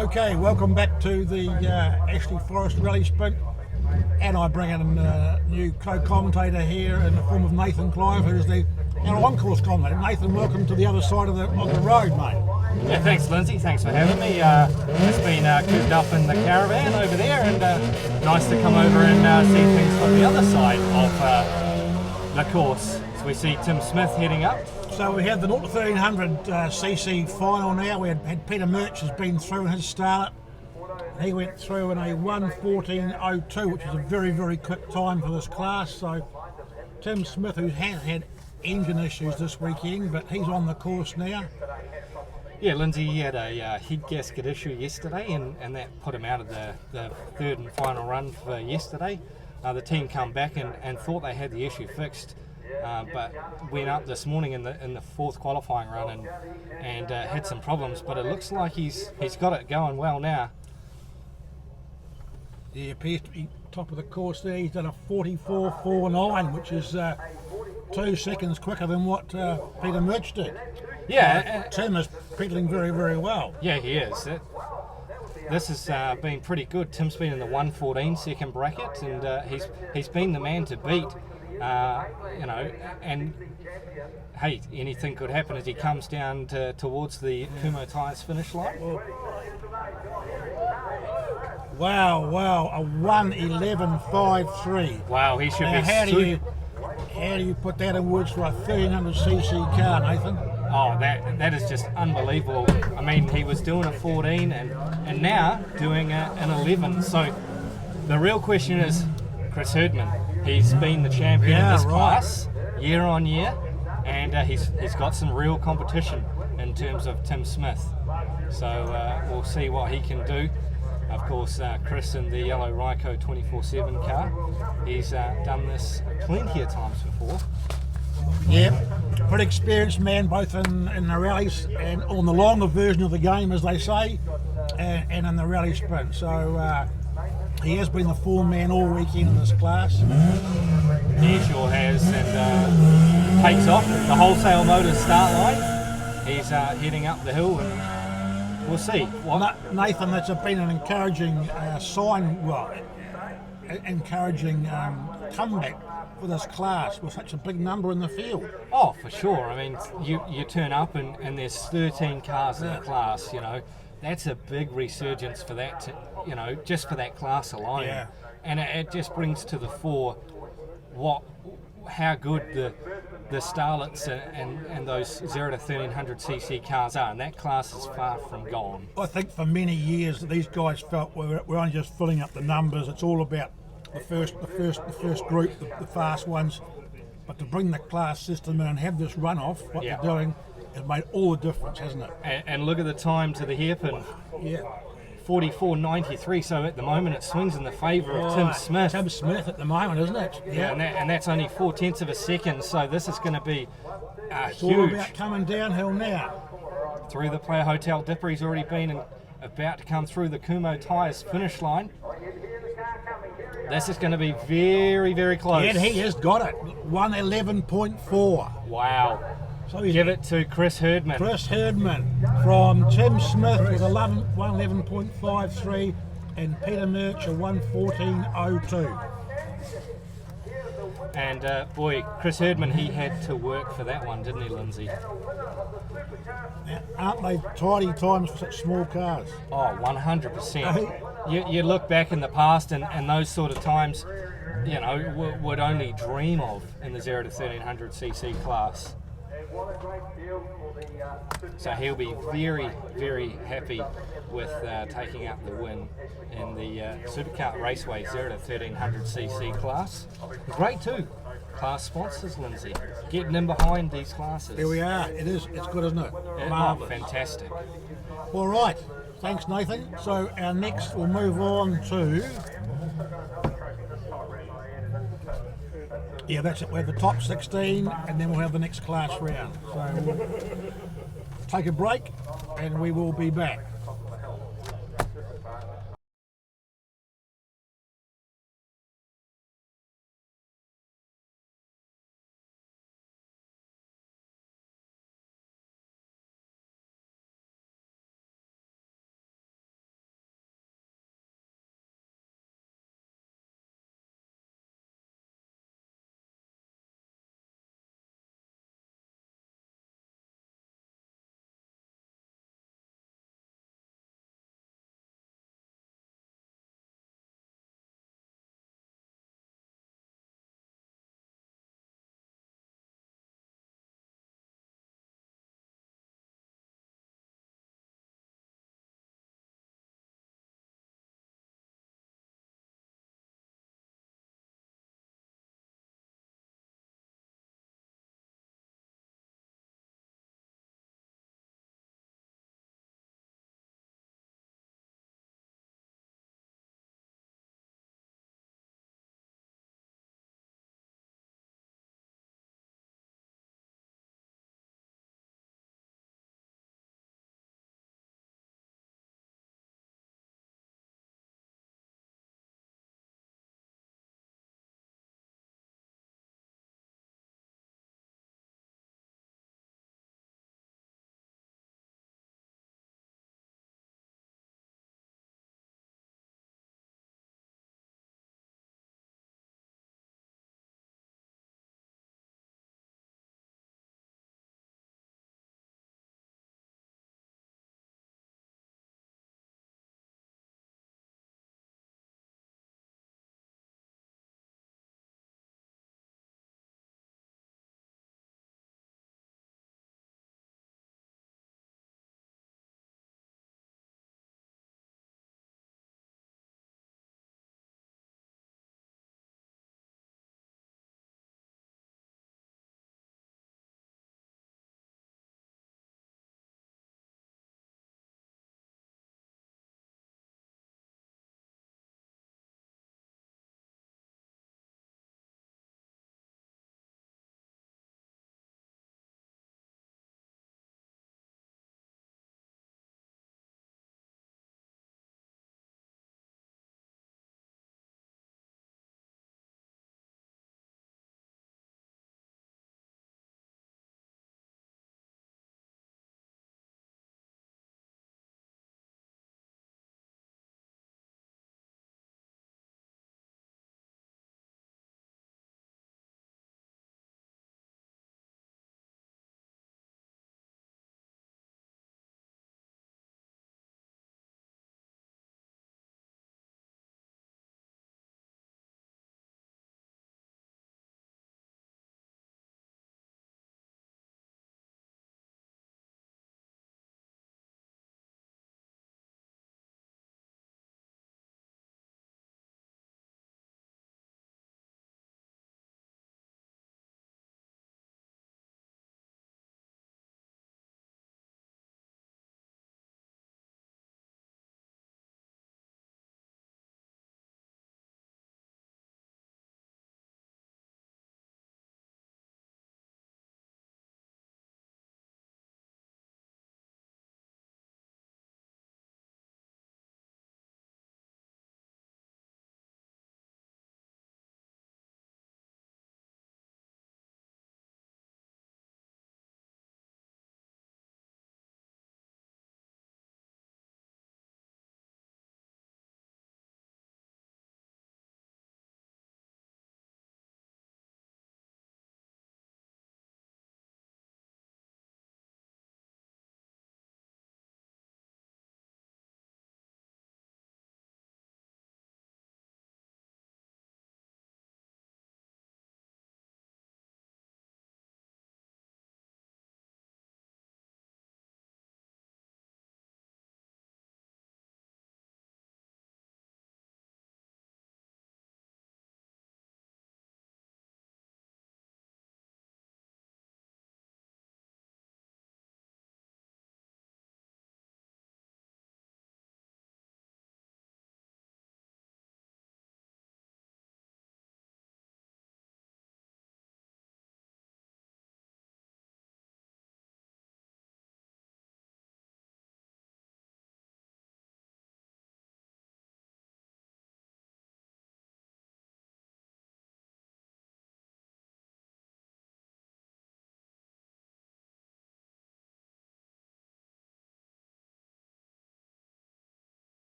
Okay, welcome back to the Ashley Forest Rally Sprint, and I bring in a new co-commentator here in the form of Nathan Clive, who's our on-course commentator. Nathan, welcome to the other side of the road, mate. Yeah, thanks Lindsay, thanks for having me. It's been cooped up in the caravan over there, and nice to come over and see things from the other side of the course. So we see Tim Smith heading up. So we have the 0 to 1300 cc final now. We had Peter Murch has been through in his startup. He went through in a 1:14.02, which is a very, very quick time for this class. So Tim Smith, who has had engine issues this weekend, but he's on the course now. Yeah, Lindsay, he had a head gasket issue yesterday, and that put him out of the third and final run for yesterday. The team come back and thought they had the issue fixed, but went up this morning in the fourth qualifying run and had some problems. But it looks like he's got it going well now. He appears to be top of the course there. He's done a 44.49, which is 2 seconds quicker than what Peter Murch did. Yeah, Tim is pedaling very, very well. Yeah, he is. This has been pretty good. Tim's been in the 1:14 second bracket, and he's been the man to beat. And hey, anything could happen as he comes down towards the Kumo Tyres finish line. Wow, a 1:11.53. Wow, he should now, be. How do you put that in words for a 1300cc car, Nathan? Oh, that is just unbelievable. I mean, he was doing a 14 and now doing an 11. So the real question is Chris Herdman. He's been the champion in this class year on year, and he's got some real competition in terms of Tim Smith. So we'll see what he can do. Of course, Chris in the yellow Ryco 24/7 car. He's done this plenty of times before. Yeah, pretty experienced man, both in the rallies and on the longer version of the game, as they say, and in the rally sprint. So he has been the form man all weekend in this class. He sure has, and takes off the Wholesale Motors start line. He's heading up the hill, and we'll see. Nathan, that's been an encouraging encouraging comeback for this class with such a big number in the field. Oh, for sure. I mean, you turn up and there's 13 cars in the class. That's a big resurgence for that. Just for that class alone. Yeah. And it just brings to the fore how good the Starlets and those 0 to 1300cc cars are, and that class is far from gone. I think for many years these guys felt we're only just filling up the numbers. It's all about the first group, the fast ones. But to bring the class system in and have this runoff, what they're doing, has made all the difference, hasn't it? And look at the time to the hairpin. Yeah. 44.93, so at the moment it swings in the favour of Tim Smith. Tim Smith at the moment, isn't it? Yeah, and that's only 0.4 of a second, so this is going to be it's huge. All about coming downhill now. Through the Player Hotel Dipper, he's already been about to come through the Kumo Tyres finish line. This is going to be very, very close. Yeah, he has got it. 1:11.4. Wow. So give it to Chris Herdman. Chris Herdman from Tim Smith with 1:11.53 and Peter Murch a 1:14.02. And boy, Chris Herdman, he had to work for that one, didn't he, Lindsay? Now, aren't they tidy times for such small cars? Oh, 100%. You look back in the past and those sort of times, would only dream of in the 0 to 1300cc class. So he'll be very, very happy with taking up the win in the Supercar Raceway 0 to 1300cc class. Great too. Class sponsors, Lindsay. Getting in behind these classes. There we are. It's good, isn't it? Marvellous. Fantastic. All right. Thanks, Nathan. So our next, we'll move on to... Yeah, that's it. We have the top 16 and then we'll have the next class round. So we'll take a break and we will be back.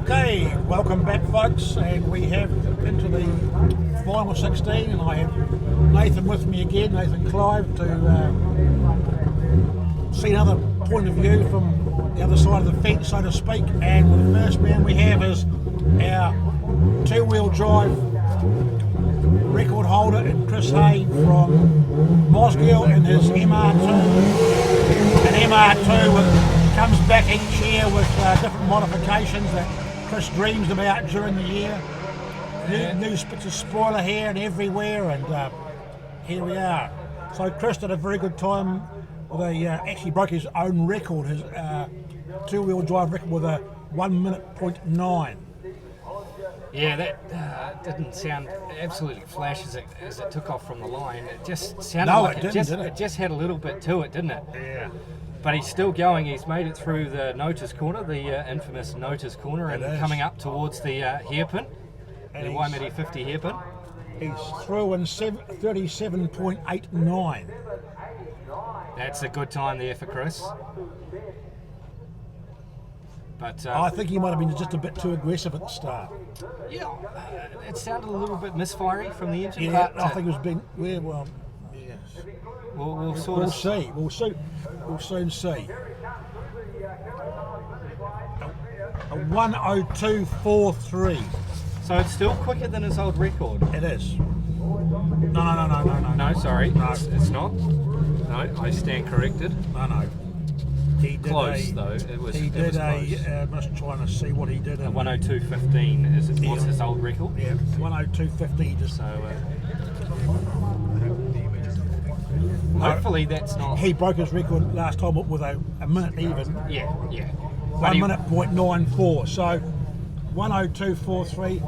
Okay, welcome back folks, and we have into the final 16, and I have Nathan with me again, Nathan Clive, to see another point of view from the other side of the fence, so to speak. And the first man we have is our two-wheel drive record holder and Chris Hay from Mosgiel in his MR2. An MR2 comes back each year with different modifications that Chris dreams about during the year. New bits of spoiler here and everywhere, and here we are. So Chris did a very good time with actually broke his own record, his two-wheel drive record with a 1 minute .9. Yeah, that didn't sound absolutely flash as it took off from the line. It just sounded like it just had a little bit to it, didn't it? Yeah. But he's still going. He's made it through the notice corner, the infamous notice corner, and coming up towards the hairpin, the Waimiri 50 hairpin. He's through in 37.89. That's a good time there for Chris. But I think he might have been just a bit too aggressive at the start. Yeah, it sounded a little bit misfiring from the engine. Yeah, but, I think it was been well. Yes. We'll see. We'll soon see. A 1:02.43. So it's still quicker than his old record. It is. No. No, sorry. No. It's not. No, I stand corrected. No. He did close though. It was. He did I'm just trying to see what he did. 1:02.15 was his old record. Yeah, 1:02.50. Just so. Hopefully that's not. He broke his record last time with a minute even. Yeah. 1 minute .94. So 1:02.43.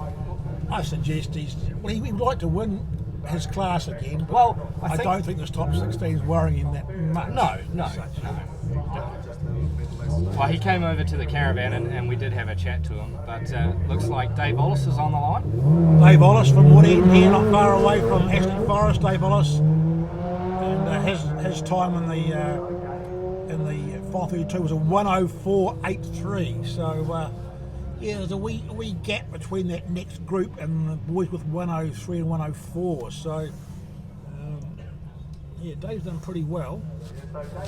I suggest he would like to win his class again. Well, I don't think this top 16 is worrying him that much. No. Well, he came over to the caravan and we did have a chat to him, but looks like Dave Ollis is on the line. Dave Ollis from Woodend here, not far away from Ashley Forest. Dave Ollis, and his time in the 532 was a 1:04.83. So there's a wee gap between that next group and the boys with 1:03 and 1:04. So Dave's done pretty well.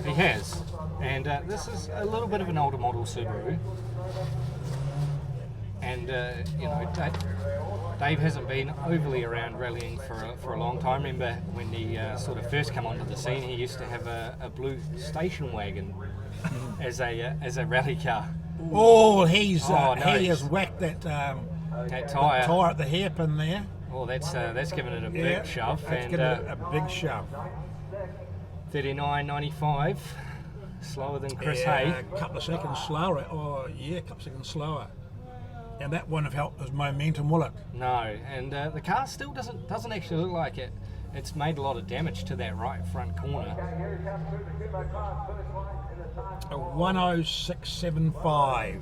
He has, and this is a little bit of an older model Subaru, and Dave hasn't been overly around rallying for a long time. Remember when he sort of first come onto the scene, he used to have a blue station wagon as a rally car. Oh, he has whacked that tyre at the hairpin there. Oh, that's given it a big shove. That's given it a big shove. 39.95, slower than Chris Hay. A couple of seconds slower. A couple of seconds slower. And that wouldn't have helped his momentum, will it? No, and the car still doesn't actually look like it. It's made a lot of damage to that right front corner. A 1:06.75.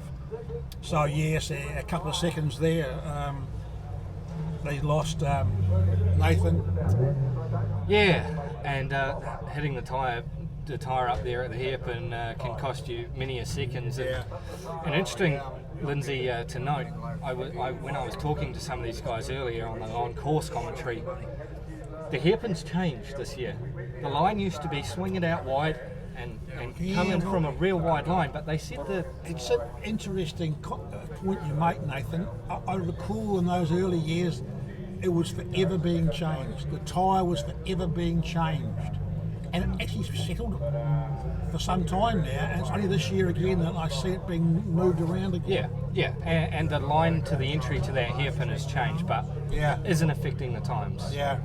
So yes, a couple of seconds there. They lost Nathan. Yeah, and hitting the tyre up there at the hairpin can cost you many a seconds. And interesting, Lindsay, to note, when I was talking to some of these guys earlier on course commentary, the hairpin's changed this year. The line used to be swing it out wide and come in from a real wide line, but they said that... It's an interesting point you make, Nathan. I recall in those early years, it was forever being changed. The tyre was forever being changed. And it actually settled for some time now, and it's only this year again that I see it being moved around again. Yeah, and the line to the entry to that hairpin has changed, but isn't affecting the times. Yeah.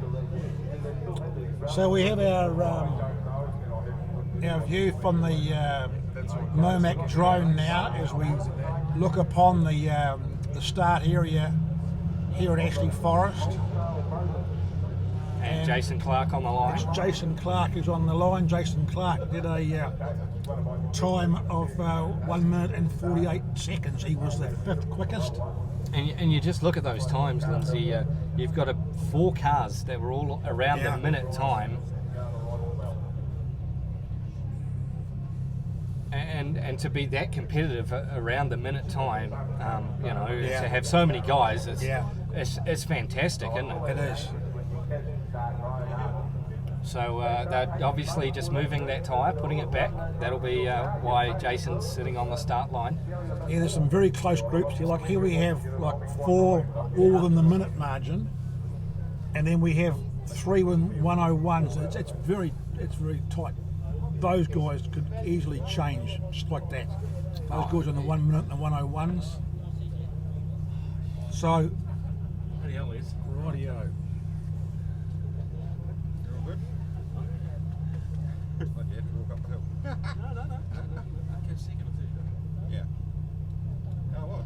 So we have our view from the MoMac drone now as we look upon the start area here at Ashley Forest. And Jason Clark on the line. Jason Clark is on the line. Jason Clark did a time of 1 minute and 48 seconds. He was the 5th quickest. And you just look at those times, Lindsay. You've got 4 cars that were all around the minute time. and to be that competitive around the minute time, to have so many guys, it's fantastic, isn't it? It is. So they're obviously just moving that tyre, putting it back. That'll be why Jason's sitting on the start line. Yeah, there's some very close groups here. Like here we have like 4 all within the minute margin, and then we have 3 with 101s. It's very tight. Those guys could easily change just like that. Those guys on the 1 minute and the 101s. So, rightio. No. I catch second or two. Yeah. Oh, what? I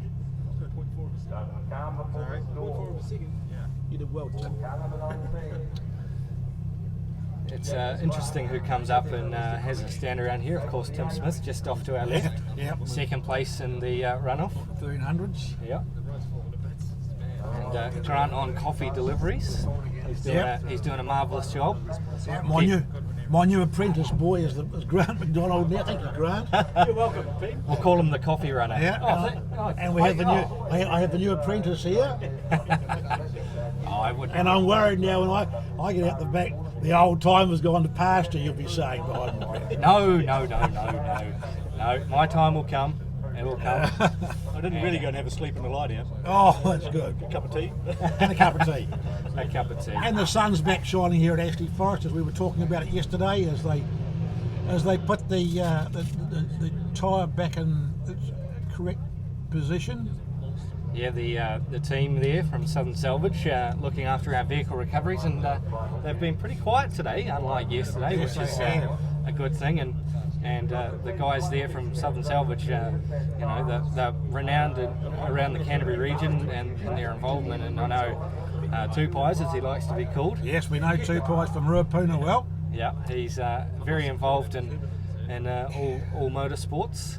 was going 0.4 of a second. Sorry. 0.4 of a second. Yeah. You did well, Tim. It's interesting who comes up and has a stand around here. Of course, Tim Smith just off to our left. Yeah. Second place in the runoff. 1300s. Yeah. And Grant on coffee deliveries. He's doing a marvellous job. Yeah, my new apprentice boy is Grant McDonald now. Thank you, Grant. You're welcome, Pete. We'll call him the coffee runner. Yeah. And we have the new. I have the new apprentice here. I would. And I'm worried now when I get out the back. The old timer's gone to pasture. You'll be saying behind me. No. My time will come. It will come. I didn't really go and have a sleep in the lie down. Oh, that's good. A cup of tea. And a cup of tea. A cup of tea. And the sun's back shining here at Ashley Forest, as we were talking about it yesterday, as they put the tyre back in its correct position. Yeah, the team there from Southern Salvage looking after our vehicle recoveries, and they've been pretty quiet today, unlike yesterday, which is a good thing. And the guys there from Southern Salvage, they're renowned around the Canterbury region and their involvement. And I know Two Pies, as he likes to be called. Yes, we know Two Pies from Ruapuna well. Yeah, he's very involved in all motorsports.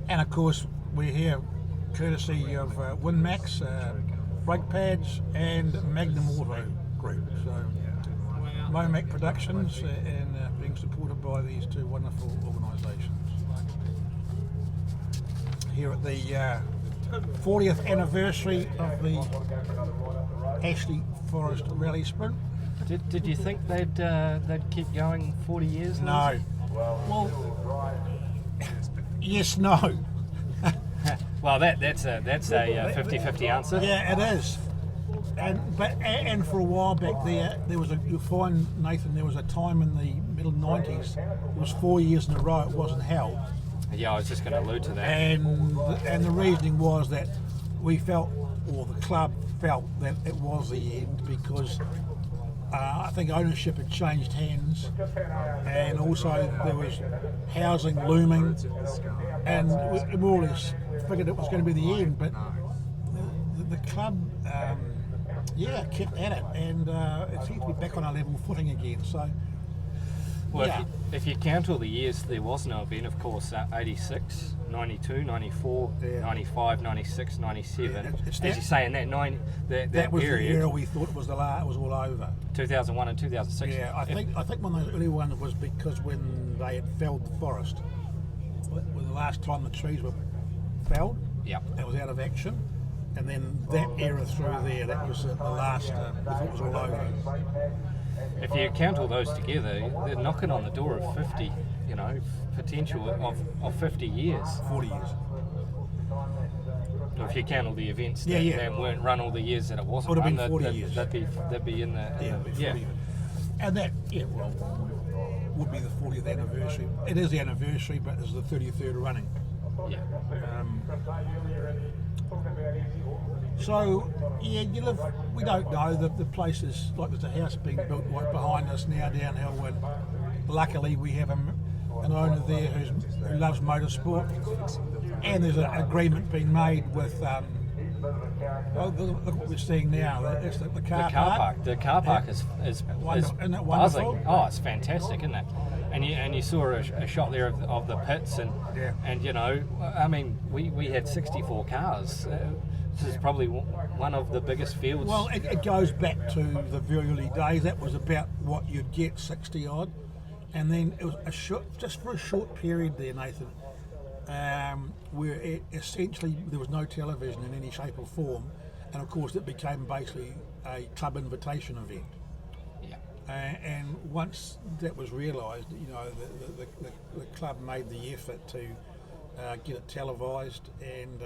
And of course, we're here courtesy of Winmax, brake pads, and Magnum Auto Group. So, MoMac Productions, and being supported by these two wonderful organisations. Here at the 40th anniversary of the Ashley Forest Rally Sprint. Did you think they'd keep going 40 years? No. Well, yes, no. Well, that's a 50-50 answer. Yeah, it is. And for a while back there was you'll find, Nathan, there was a time in the middle 90s, it was 4 years in a row it wasn't held. Yeah, I was just going to allude to that. And the reasoning was that we felt, or the club felt, that it was the end because I think ownership had changed hands, and also there was housing looming, and we more or less figured it was going to be the end, but the club kept at it, and it seems to be back on a level footing again. So, well, if you count all the years there was no event, of course, 86, 92, 94, 95, 96, 97. As you say, in that that was period, the era we thought was was all over. 2001 and 2006. Yeah, I think one of those early ones was because when they had felled the forest, when the last time the trees were felled, that was out of action. And then that era through there, that was the last, we thought was all over. If you count all those together, they're knocking on the door of 50, potential of 50 years. 40 years. If you count all the events that weren't run all the years that it wasn't Would have run, been 40 years. That'd be in the... It'd be 40 years. And that, would be the 40th anniversary. It is the anniversary, but it's the 33rd running. Yeah. So, you live, we don't know, the place is, like there's a house being built right behind us now downhill, and luckily we have an owner there who loves motorsport, and there's an agreement being made with, look what we're seeing now, that's the car park. The car park is isn't it wonderful? buzzing. Oh, it's fantastic, isn't it? And you saw a shot there of the pits, and I mean, we had 64 cars. This is probably one of the biggest fields. Well, it goes back to the very early days. That was about what you'd get, 60 odd, and then it was just for a short period there, Nathan. where essentially there was no television in any shape or form, and of course it became basically a club invitation event. Yeah. And once that was realised, you know, the club made the effort to get it televised, and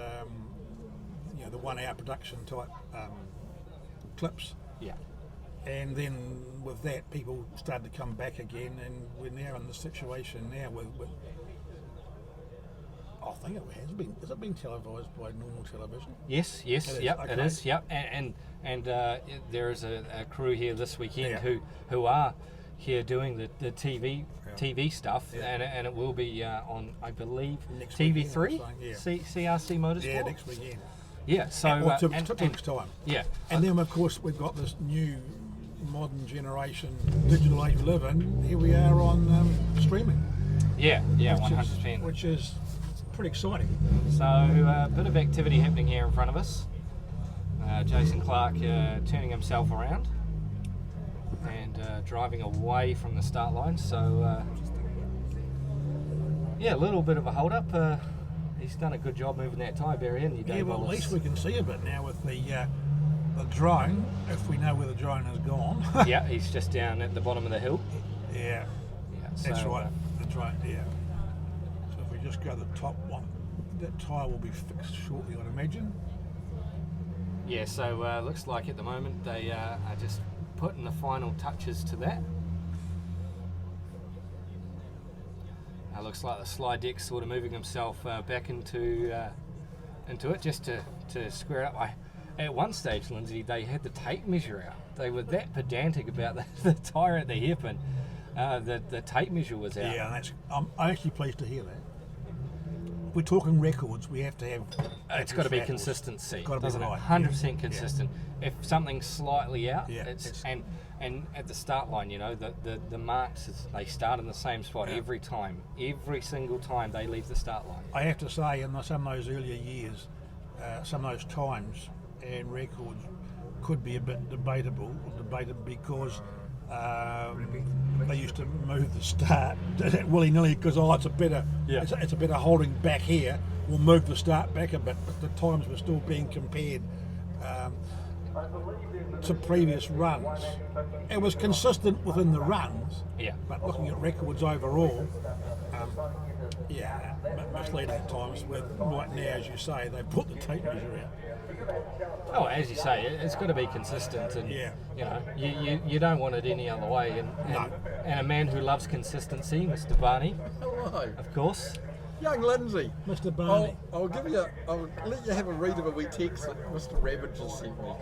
you know, the 1 hour production type clips. Yeah. And then with that, people started to come back again, and we're now in the situation now with I think it has been. Has it been televised by normal television? Yes, It is, yep, okay. it is, yep. And there is a crew here this weekend Yeah. who are here doing the TV stuff, Yeah. and it will be on, I believe, Next TV3, weekend, I'm saying, CRC Motorsport. Yeah, next weekend. Yeah, so Or two and- weeks' time. yeah, And then, of course, we've got this new modern generation digital age we live in. Here we are on streaming. yeah, which 100%. Which is pretty exciting. So a bit of activity happening here in front of us. Jason Clark turning himself around and driving away from the start line. So yeah, a little bit of a hold up. He's done a good job moving that tyre barrier, and Yeah, well, at least we can see a bit now with the drone, if we know where the drone has gone. Yeah, he's just down at the bottom of the hill. Yeah, Yeah, that's so, right. The drone, yeah. So if we just go to the top one, that tyre will be fixed shortly, I'd imagine. Yeah, so looks like at the moment they are just putting the final touches to that. Looks like the slide deck's sort of moving himself back into it just to square up. At one stage, Lindsay, they had the tape measure out. They were that pedantic about the tyre at the hairpin. The tape measure was out. Yeah, and I'm actually pleased to hear that. If we're talking records, we have to have. It's got to be apples. consistency. It's got to be doesn't right. it? 100% consistent. If something's slightly out, Yeah, it's and at the start line, you know, the marks they start in the same spot every time. Every single time they leave the start line. I have to say, in some of those earlier years, some of those times and records could be a bit debatable because they used to move the start willy-nilly because it's a better it's a better holding back here. We'll move the start back a bit, but the times were still being compared to previous runs. It was consistent within the runs, but looking at records overall, misleading at times. With right now, as you say, they put the tape measure out. Oh, as you say, it's got to be consistent, and you know, you don't want it any other way. And a man who loves consistency, Mr. Barney, Hello. of course. Young Lindsay. Mr. Barney. I'll let you have a read of a wee text that Mr. Rabbit just sent me.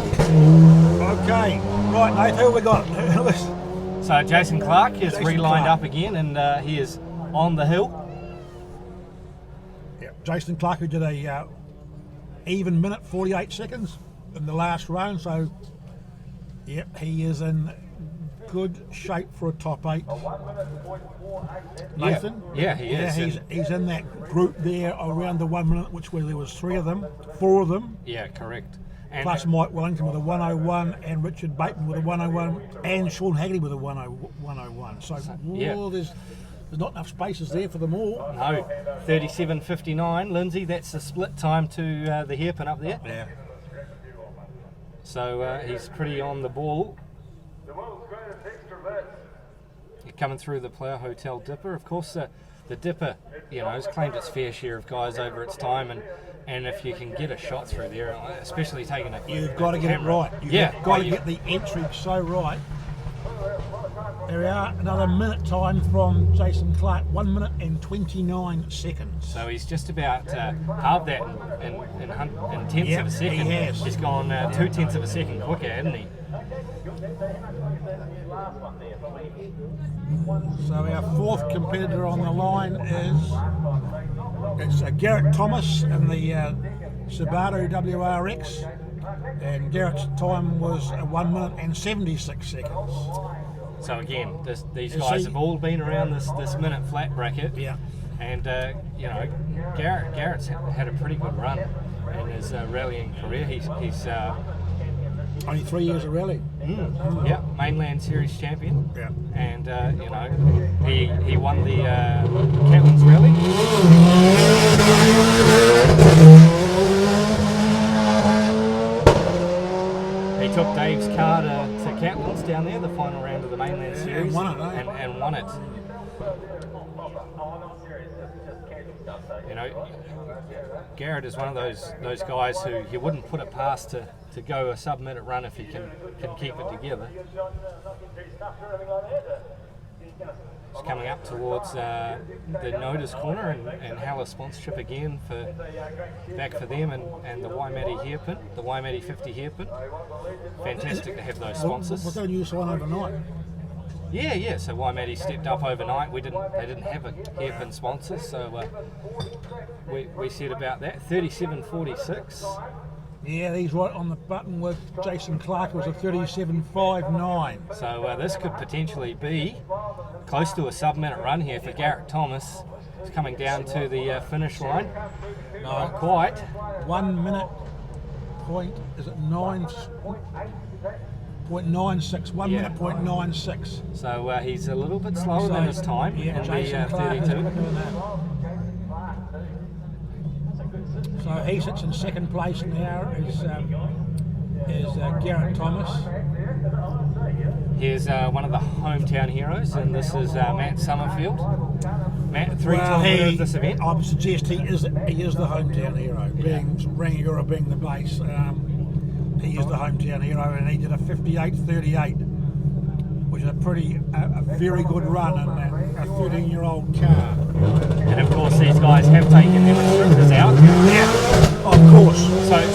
Okay, right, Nate, who we got? So Jason Clark is Jason relined Clark. up again, and he is on the hill. Yeah, Jason Clark, who did a even minute 48 seconds in the last round, so he is in good shape for a top 8. Nathan? Yeah, he is. He's in that group there around the 1 minute, which there was 4 of them. Yeah, correct. And Plus Mike Wellington with a 101 and Richard Bateman with a 101 and Sean Haggerty with a 101. So there's not enough spaces there for them all. No, 37.59. Lindsay, that's the split time to the hairpin up there. Yeah. So he's pretty on the ball. Coming through the Plough Hotel Dipper. Of course, the Dipper, has claimed its fair share of guys over its time, and if you can get a shot through there, especially taking you've got to get it right. You've got to get the entry so right. There we are, another minute time from Jason Clark, 1 minute and 29 seconds. So he's just about halved that in tenths of a second. He has. He's gone 2/10 of a second quicker, hasn't he? So our 4th competitor on the line is Garrett Thomas in the Subaru WRX, and Garrett's time was 1 minute and 76 seconds. So again, these guys have all been around this minute flat bracket. Yeah. And Garrett's had a pretty good run in his rallying career. He's only 3 years of rally. Yeah, Mainland Series champion. Yeah. And he won the Catlins Rally. He took Dave's car to Catlins down there, the final round of the Mainland Series, and won it, and won it. Garrett is one of those guys who you wouldn't put it past to go a sub-minute run if he can keep it together. He's coming up towards the Notice corner and Halla sponsorship again back for them and the Waimate hairpin, the Waimate 50 hairpin. Fantastic to have those sponsors. We're going to use one overnight. Yeah. So Waimate stepped up overnight. They didn't have a hairpin sponsor, so we said about that. 37.46. Yeah, he's right on the button with Jason Clark. It was a 37.59. So this could potentially be close to a sub-minute run here for Garrett Thomas. He's coming down to the finish line. Not quite. 1 minute point, is it 9.96? 1 minute point 96. So he's a little bit slower than his time in the 32. So he sits in second place now is Garrett Thomas. Here's one of the hometown heroes, and this is Matt Summerfield. Matt, three-time winner of this event. I would suggest he is the hometown hero. Being Rangiora being the base, he is the hometown hero, and he did a 58.38, which is a very good run in a 13-year-old car. And of course, these guys have taken their restrictors out. Yeah, of course.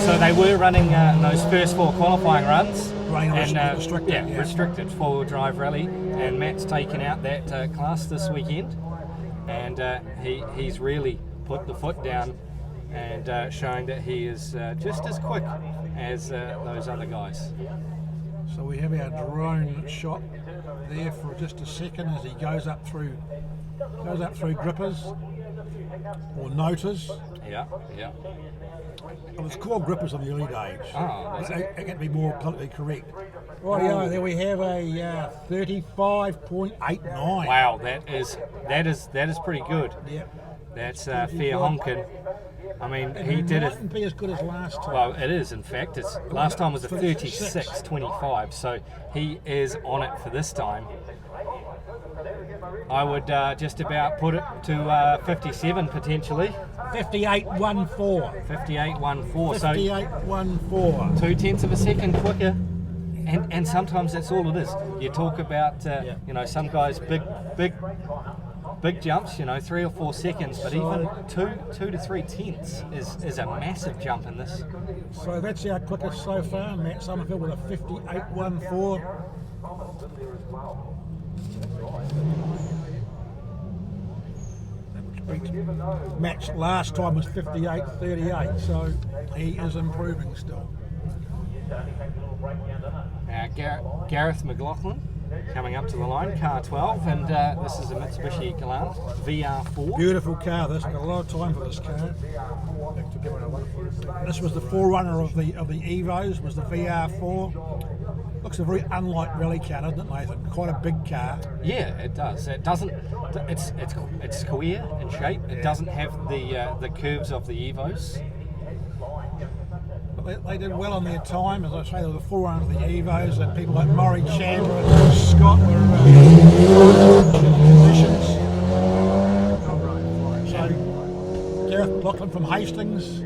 So they were running those first 4 qualifying runs. Restricted 4-wheel drive rally, and Matt's taken out that class this weekend, and he's really put the foot down and showing that he is just as quick as those other guys. So we have our drone shot there for just a second as he goes up through grippers or noters. Yeah. Well, it's called grippers in the early days. Oh, it can be more politically correct. Rightio, there we have a 35.89. Wow, that is pretty good. Yeah. That's fair honking. I mean, he did it. Mightn't be as good as last time. Well, it is. In fact, last time was a 36.25, so he is on it for this time. I would just about put it to 57 potentially. 58.14. 58.14. So 58.14. 2/10 of a second quicker, and sometimes that's all it is. You talk about some guys big jumps, 3 or 4 seconds, but even 2 to 3 tenths is a massive jump in this. So that's our quickest so far. Matt Summerfield with a 58.14. Matt's last time was 58.38, so he is improving still. Gareth McLaughlin coming up to the line, car 12, and this is a Mitsubishi Galant VR4. Beautiful car. This got a lot of time for this car. This was the forerunner of the Evos. Was the VR4. Looks a very unlike rally car, doesn't it, Nathan? Quite a big car. Yeah, it does. It doesn't. It's square in shape. It doesn't have the curves of the Evos. But they did well on their time. As I say, they were the forerunner of the Evos, and people like Murray Chandler and Scott were conditions. So, Gareth McLaughlin from Hastings.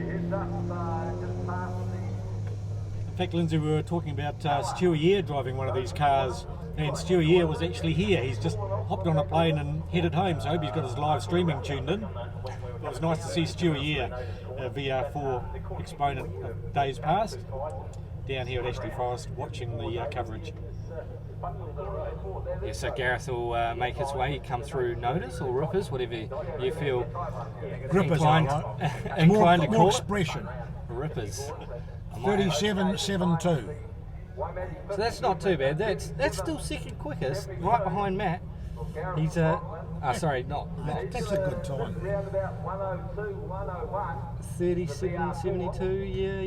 In fact, Lindsay, we were talking about Stewie Year driving one of these cars, and Stewie Year was actually here. He's just hopped on a plane and headed home, so I hope he's got his live streaming tuned in. It was nice to see Stewie Year, a VR4 exponent of days past, down here at Ashley Forest watching the coverage. Yeah, so Gareth will make his way, come through notice or rippers, whatever you feel Grippers, inclined, right? inclined to more call expression. rippers. 37.72. So that's not too bad. That's still second quickest, right behind Matt. He's sorry, not. That's a good time. 37.72. Yeah,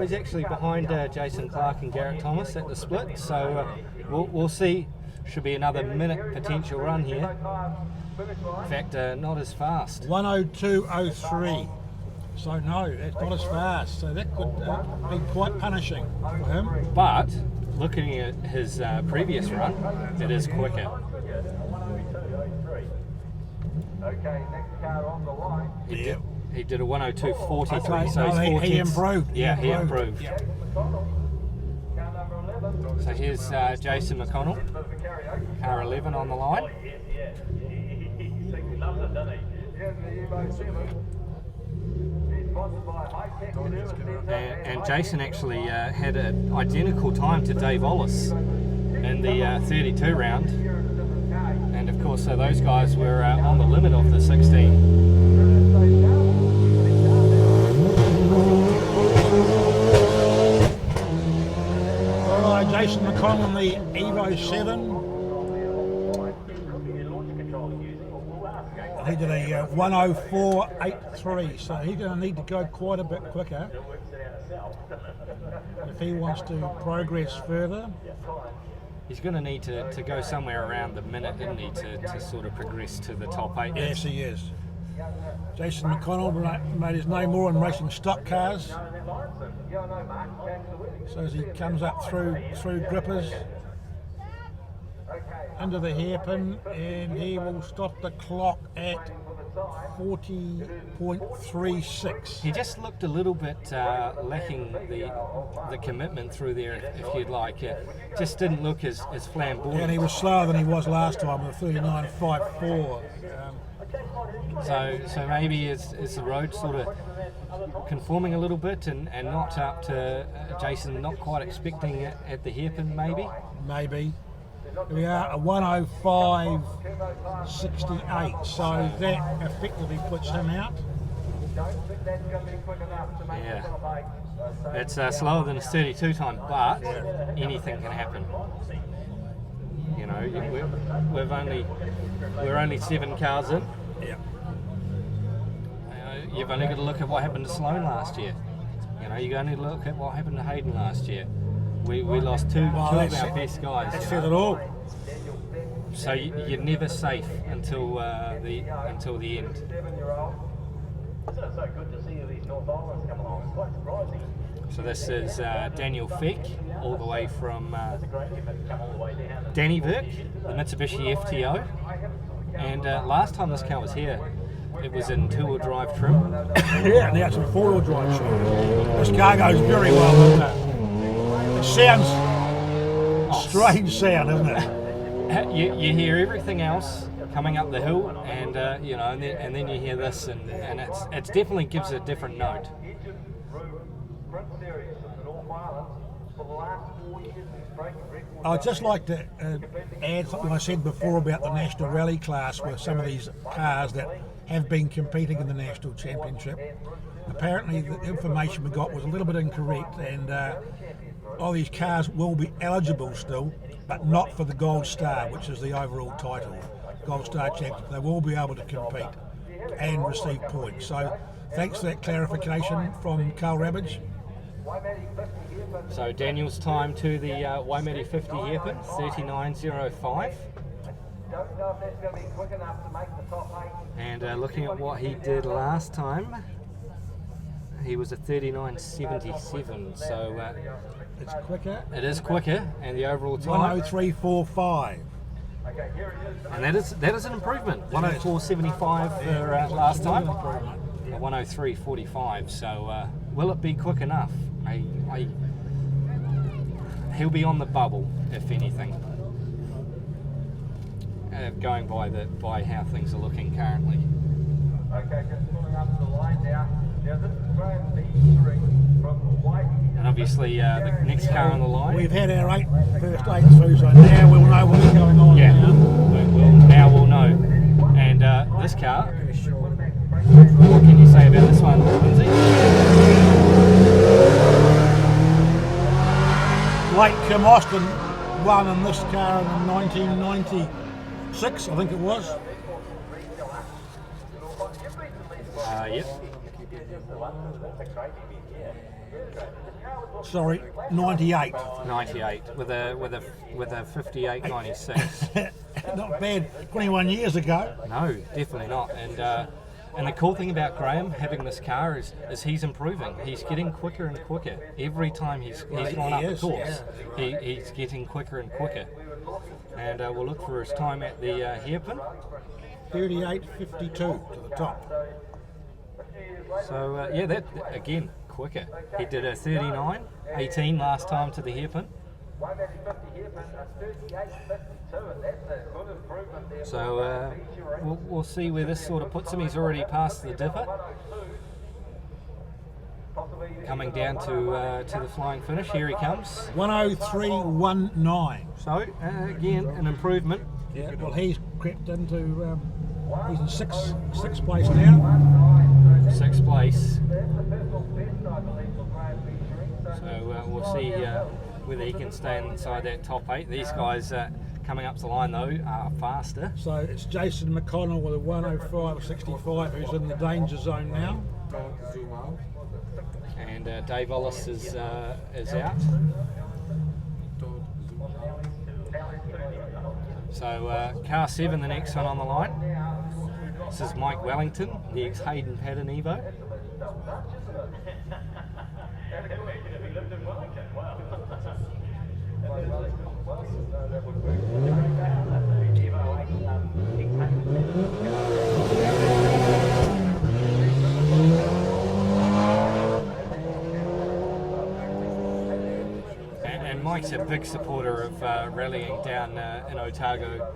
he's actually behind Jason Clark and Garrett Thomas at the split. So we'll see. Should be another minute potential run here. In fact, not as fast. 102.03. So no, it's not as fast. So that could be quite punishing for him. But looking at his previous run, it is quicker. Okay, next car on the line. He did a 102.43, Okay, so no, he's 4 he tenths. improved. Yeah, he improved. Yeah. Car number 11. So here's Jason McConnell, car 11 on the line. He loves it, doesn't he? Here's the Evo 7. He's sponsored by High Tech And Jason actually had an identical time to Dave Ollis in the 32 round. And of course, so those guys were on the limit of the 16. Alright, Jason McConnell, the Evo 7. He did a 104.83, so he's going to need to go quite a bit quicker if he wants to progress further. He's going to need to go somewhere around the minute, isn't he, to sort of progress to the top 8. Yes, he is. Jason McConnell made his name more in racing stock cars. So as he comes up through grippers, under the hairpin, and he will stop the clock at 40.36. He just looked a little bit lacking the commitment through there, if you'd like. Just didn't look as flamboyant. And he was slower than he was last time with a 39.54. So maybe is the road sort of conforming a little bit and not up to Jason not quite expecting it at the hairpin, maybe? Maybe. We are a 105.68, so that effectively puts him out. Yeah. It's slower than his 32 time, but anything can happen. You know, we're only 7 cars in. Yeah. You've only got to look at what happened to Sloan last year. You know, you only look at what happened to Hayden last year. We lost two of our best guys. That said it all. So you're never safe until the end. It's so good to see these North Islanders come along. It's quite surprising. So this is Daniel Feck, all the way from Great if it come all the way down. Danny Virk, the Mitsubishi FTO. And last time this car was here, it was in 2-wheel drive trim. Yeah, now it's a 4-wheel drive. This car goes very well, doesn't it? It sounds strange sound, isn't it? You hear everything else coming up the hill, and you know, and then you hear this, and it definitely gives a different note. I'd just like to add something I said before about the National Rally class with some of these cars that have been competing in the National Championship. Apparently the information we got was a little bit incorrect, and of these cars will be eligible still, but not for the Gold Star, which is the overall title. Gold Star Championship. They will be able to compete and receive points. So thanks for that clarification from Carl Rabbage. So Daniel's time to the Waimate 50 hairpin, 39.05. Don't know if that's going to be quick enough to make the top 8. And looking at what he did last time, he was a 39.77. So It's quicker. it is quicker, and the overall time, 103.45. Okay, here it is. and that is an improvement. 104.75 for last time. 103.45. So will it be quick enough? He'll be on the bubble, if anything. Going by how things are looking currently. Okay, just pulling up the line now. Now this is Graham B3 from Hawaii. And obviously the next car on the line. We've had our first eight through, so now we'll know what's going on. Yeah, Now. now we'll know. And this car, what can you say about this one, Lindsay? Blake Kim Austin won in this car in 1996, I think it was. Yep. Sorry, 98. 98 with a 58.96. Not bad, 21 years ago. No, definitely not. And the cool thing about Graham having this car is he's improving. He's getting quicker and quicker every time he's gone up the course. He's getting quicker and quicker. And we'll look for his time at the hairpin. 38.52 to the top. So yeah, that again quicker. He did a 39.18 last time to the hairpin. Waimate 50 here, but 38.52, and that's a good improvement there. So we'll see where this sort of puts him. He's already passed the dipper. Coming down to the flying finish. Here he comes. 103.19. So again, an improvement. Yeah, well, he's crept into, he's in sixth place now. 6th place. So we'll see whether he can stay inside that top 8. These guys coming up the line though are faster. So it's Jason McDonald with a 105.65 who's in the danger zone now. And Dave Ollis is out. So car 7, the next one on the line. This is Mike Wellington, the ex-Hayden Pattern Evo. And Mike's a big supporter of rallying down in Otago.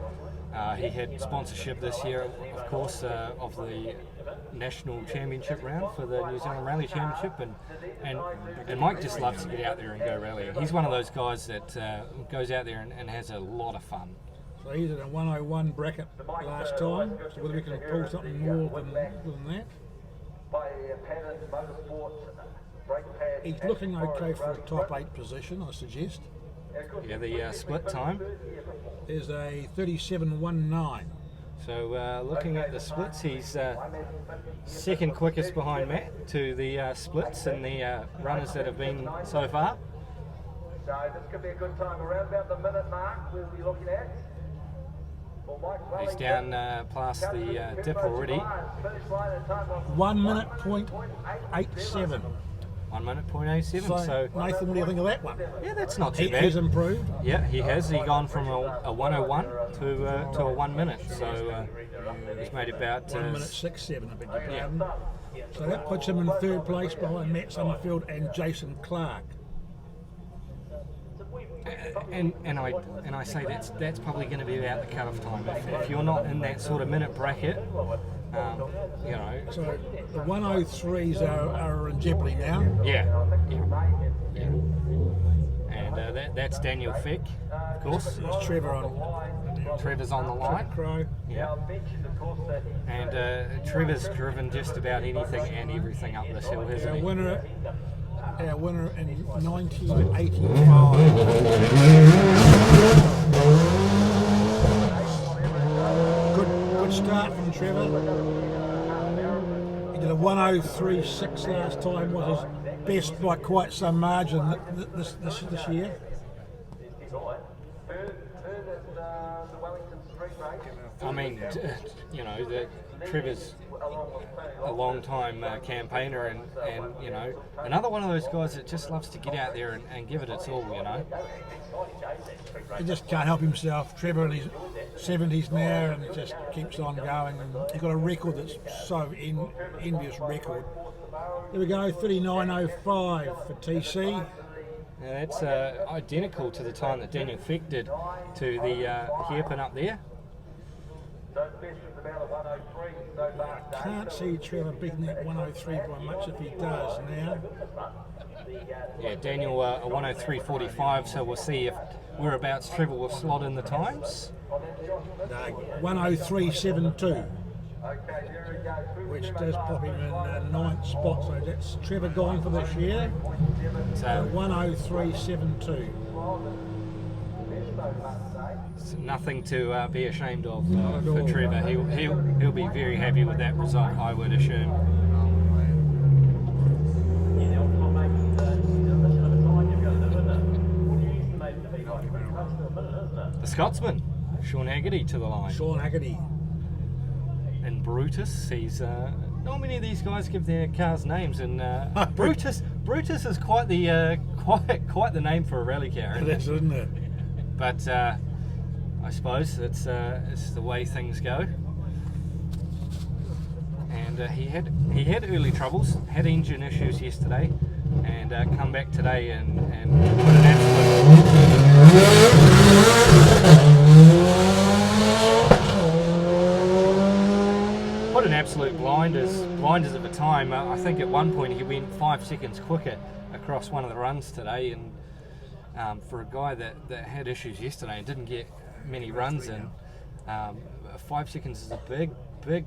He had sponsorship this year, of course, of the National Championship round for the New Zealand Rally Championship, and Mike just loves to get out there and go rallying. He's one of those guys that goes out there and has a lot of fun. So he's in a 101 bracket last time, so whether we can pull something more than that. He's looking okay for a top 8 position, I suggest. Yeah, the split time is a 37.19. So looking at the splits, he's second quickest behind Matt to the splits and the runners that have been so far. So this could be a good time. Around about the minute mark we'll be looking at. He's down past the dip already. 1 minute point 87. 1 minute point 87. So Nathan, what do you think of that one? Yeah, that's not too bad. He's improved. Yeah, he has. He's gone from a 101 to a 1 minute. So he's made about 1 minute 67. I beg your pardon. So that puts him in third place behind Matt Summerfield and Jason Clark. And I say that's probably going to be about the cut-off time. If you're not in that sort of minute bracket, you know. So the 103s are in jeopardy now. Yeah. And that's Daniel Fick, of course. There's Trevor on. Trevor's on the line. Crow. Yeah. And Trevor's driven just about anything and everything up this hill, hasn't Our he? winner our winner in 1985. Good start from Trevor. He did a 103.6 last time, was his best by quite some margin this year. I mean, Trevor's a long time campaigner and another one of those guys that just loves to get out there and give it its all, He just can't help himself. Trevor in his 70s now, and he just keeps on going. And he's got a record that's so envious record. Here we go, 39.05 for TC. Now that's identical to the time that Daniel Feck did to the hairpin up there. Can't see Trevor beating that 103 by much if he does now. Yeah, Daniel a 103.45, so we'll see if whereabouts Trevor will slot in the times. No, 103.72, which does pop him in 9th spot, so that's Trevor gone for this year. So 103.72. it's nothing to be ashamed of for Trevor. He'll be very happy with that result, I would assume. The Scotsman, Sean Haggerty, to the line. Sean Haggerty. And Brutus, he's not many of these guys give their cars names, and Brutus is quite the quite the name for a rally car. It is, isn't it? But I suppose it's the way things go. And he had early troubles, had engine issues yesterday, and come back today and put an absolute blinders of a time. I think at one point he went 5 seconds quicker across one of the runs today, and for a guy that had issues yesterday and didn't get many runs in, 5 seconds is a big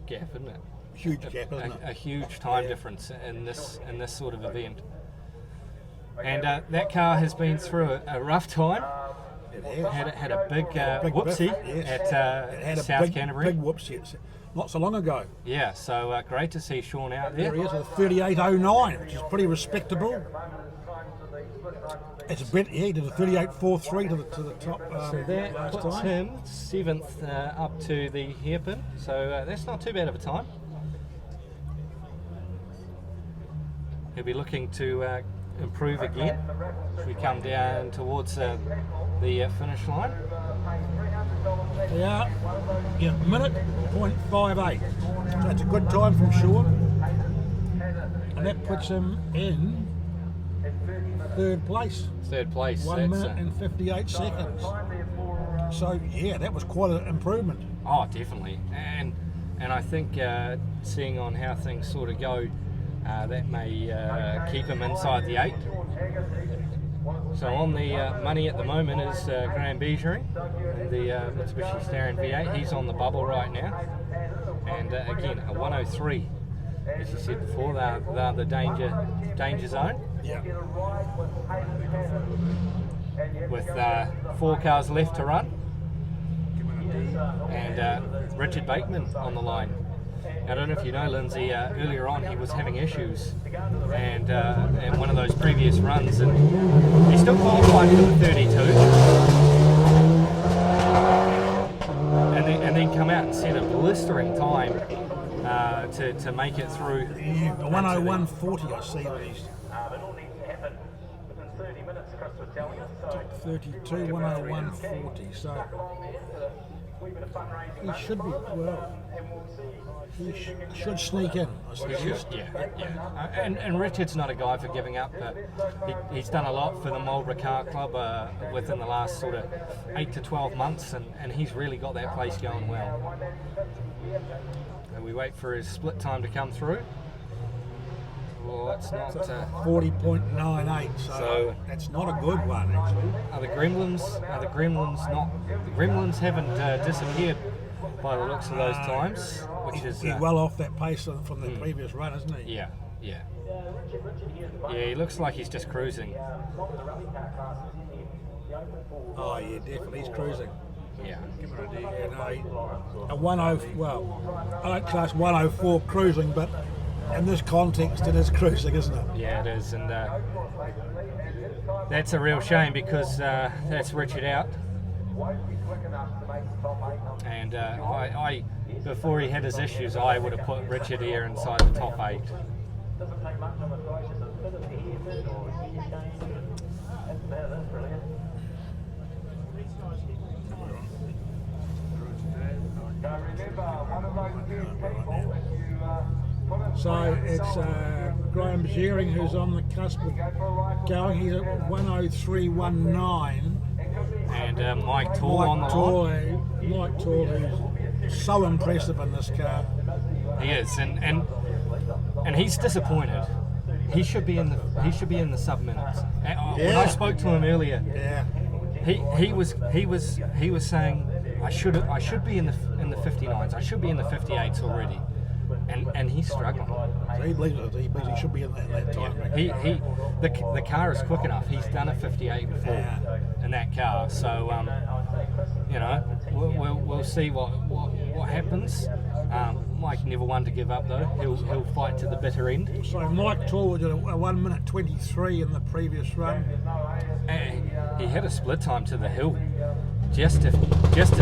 gap, isn't it? Huge gap, isn't it? A huge time difference in this sort of event. And that car has been through a rough time. It has. Had a big whoopsie yes. at South Canterbury. Big whoopsie not so long ago. Yeah, so great to see Sean out there. There he is, a 38.09, which is pretty respectable. It's a bit, yeah, he did a 38.43 to the top So that last puts time. him 7th up to the hairpin, so that's not too bad of a time. He'll be looking to improve again as we come down towards the finish line. Yeah, minute .58. That's a good time from Sean. And that puts him in 3rd place. 3rd place. 1 minute and 58 seconds. So yeah, that was quite an improvement. Oh, definitely. And I think seeing on how things sort of go, that may keep him inside the 8. So on the money at the moment is Graham Bijory, the Mitsubishi Starin V8. He's on the bubble right now. And again, a 103. As you said before, they're the danger zone. Yeah. With 4 cars left to run. And Richard Bateman on the line. I don't know if you know, Lindsay, earlier on he was having issues and in one of those previous runs, and he still qualified for the 32 and then come out and set a blistering time to make it through. Yeah, 101.40 I see that he's 32, 101.40, so he should be, well, he should sneak in, I suppose. Yeah. And Richard's not a guy for giving up. He's done a lot for the Marlborough Car Club within the last sort of 8 to 12 months, and he's really got that place going well. And we wait for his split time to come through. Well, it's not 40.98, so that's not a good one actually. Are the Gremlins not? The Gremlins haven't disappeared by the looks of those times, which is He's well off that pace from the previous run, isn't he? Yeah. Yeah. Yeah, he looks like he's just cruising. Oh yeah, definitely he's cruising. Yeah. You know, a 10, well, I don't class 104 cruising, but in this context it is cruising, isn't it? Yeah, it is, and that's a real shame because that's Richard out. And I, before he had his issues, I would have put Richard here inside the top 8. So it's Graham Shearing who's on the cusp of going. He's at 103.19. And Mike Tall on the line. Mike Tall, who's so impressive in this car. He is, and he's disappointed. He should be in the sub minutes. When I spoke to him earlier, he was saying I should be in the 59s. I should be in the 58s already. And he's struggling. So he believes it. He believes he should be in that time. The car is quick enough. He's done a 58 before in that car. So you know, we'll see what happens. Mike never one to give up though. He'll fight to the bitter end. So Mike Tall did a 1 minute 23 in the previous run. He had a split time to the hill, just as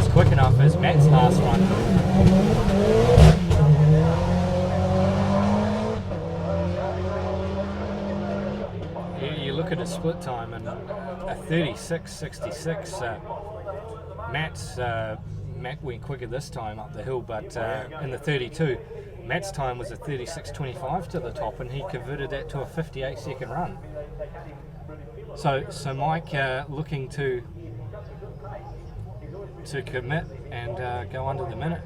quick enough as Matt's last run. You look at his split time and a 36.66. Matt went quicker this time up the hill, but in the 32, Matt's time was a 36.25 to the top, and he converted that to a 58-second run. So Mike looking to commit and go under the minute.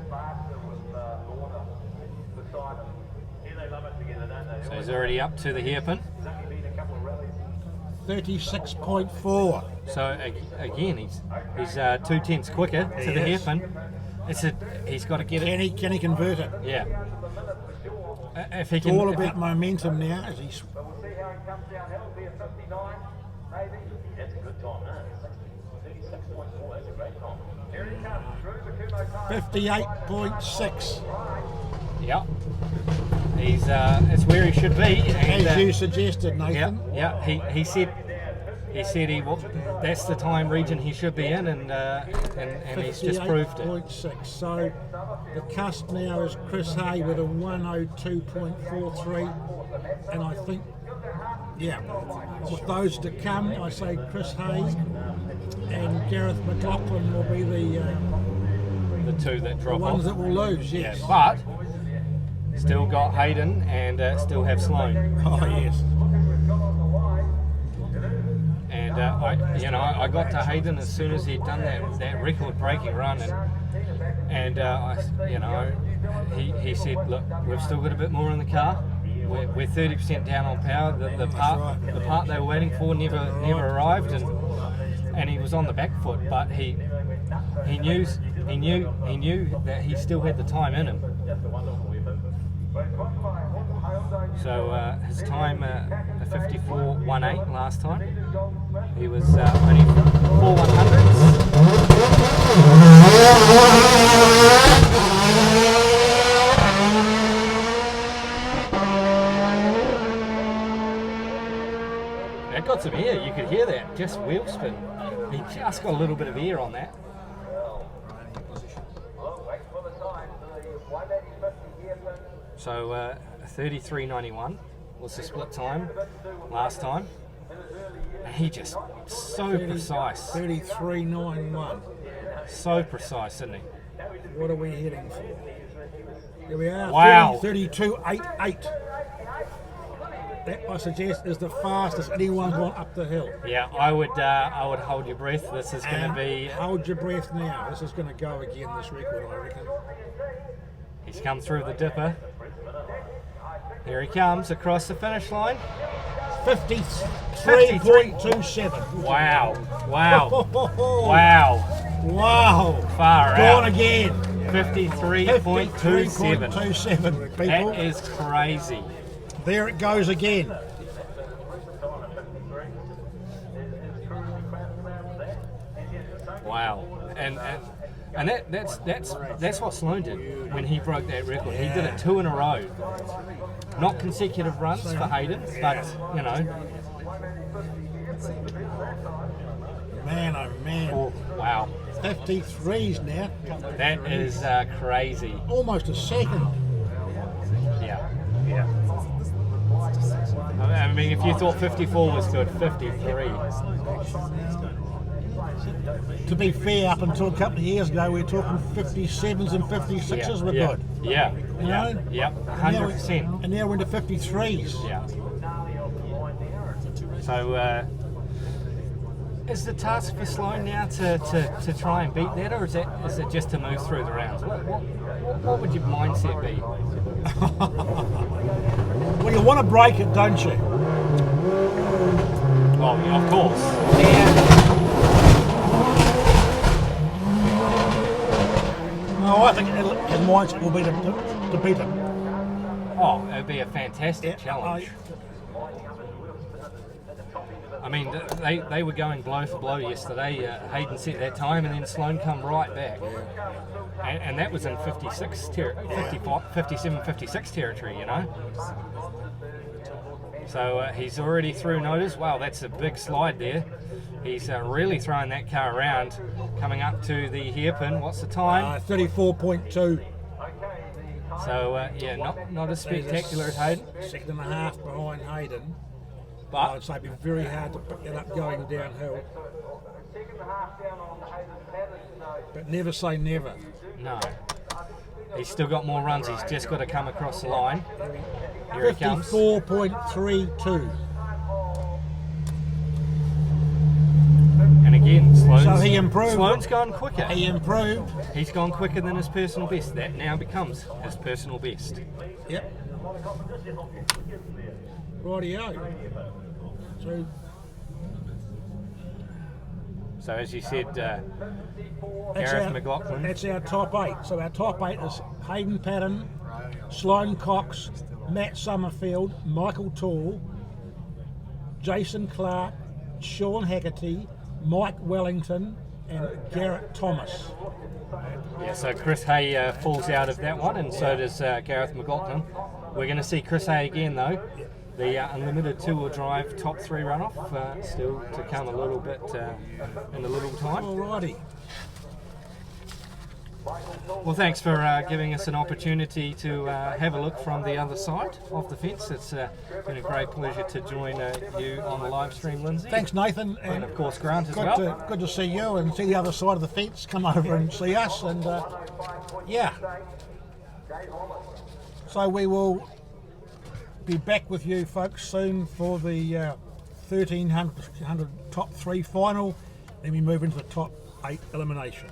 So he's already up to the hairpin. 36.4. So again, he's 2/10 quicker to the hairpin. He's got to get it. Can he convert it? Yeah. If he It's can. all about momentum now. As he's 58.6. Yeah. He's it's where he should be. And, as you suggested, Nathan. Yeah. He said that's the time region he should be in, and he's just proved it. 58.6. So the cusp now is Chris Hay with a 102.43, and I think, with those to come, I say Chris Hay and Gareth McLaughlin will be the two that drop ones off. that will lose. Yes. Yeah, but still got Hayden and still have Sloan. Oh yes. And I got to Hayden as soon as he'd done that record-breaking run, and he said, look, we've still got a bit more in the car. We're 30% down on power. The part they were waiting for never arrived, and he was on the back foot, but he knew that he still had the time in him. So his time a 54.18 last time. He was only 4 100s. That got some air. You could hear that. Just wheel spin. He just got a little bit of air on that. So 33.91 was the split time last time. He just so precise. 33.91. So precise, isn't he? What are we heading for? Here we are. Wow. 32.88. That I suggest is the fastest anyone's gone up the hill. Yeah, I would hold your breath. This is going to be. Hold your breath now. This is going to go again. This record, I reckon. He's come through the dipper. Here he comes across the finish line. 53.27. Wow. Wow. Wow. Wow. Far out. Gone again. 53.27. 53.27, people. That is crazy. There it goes again. Wow, and that's what Sloan did when he broke that record. He did it 2 in a row, not consecutive runs for Hayden, but you know. Man, oh man. Oh, wow, 53s now. that is crazy. Almost a second. Yeah, yeah. I mean, if you thought 54 was good, 53. To be fair, up until a couple of years ago, we were talking 57s and 56s were yeah, good. yeah, You yeah, know? yeah, And now we- 100%. And now we're into 53s. Yeah. So, is the task for Sloan now to try and beat that, or is it just to move through the rounds? What would your mindset be? Well, you want to break it, don't you? Oh, yeah, of course. No, I think his mindset will be to beat him. Oh, it would be a fantastic challenge. I mean, they were going blow for blow yesterday. Hayden set that time, and then Sloan come right back. And that was in 57, 56 territory, you know. So he's already through notice. Wow, that's a big slide there. He's really throwing that car around, coming up to the hairpin. What's the time? 34.2. So yeah, not as spectacular as Hayden, Second and a half behind Hayden. but I'd say it'd be very hard to pick that up going downhill. But never say never. no, he's still got more runs. He's just got to come across the line. Here he comes. 54.32. And again, Sloan's, So he improved. Sloan's gone quicker. He improved. He's gone quicker than his personal best. That now becomes his personal best. Yep. Rightio. So as you said, That's Gareth our- McLaughlin. That's our top 8. So our top 8 is Hayden Patton, Sloan Cox, Matt Summerfield, Michael Tall, Jason Clark, Sean Haggerty, Mike Wellington, and Garrett Thomas. Yeah, so Chris Hay falls out of that one, and so does Gareth McLaughlin. We're going to see Chris Hay again, though. The unlimited two-wheel drive top 3 runoff still to come a little bit in a little time. Alrighty. Well, thanks for giving us an opportunity to have a look from the other side of the fence. It's been a great pleasure to join you on the live stream, Lindsay. Thanks, Nathan. And of course, Grant as good well. good to see you and see the other side of the fence. Come over and see us, and yeah. So we will be back with you folks soon for the 1300 top 3 final. Then we move into the top 8 elimination.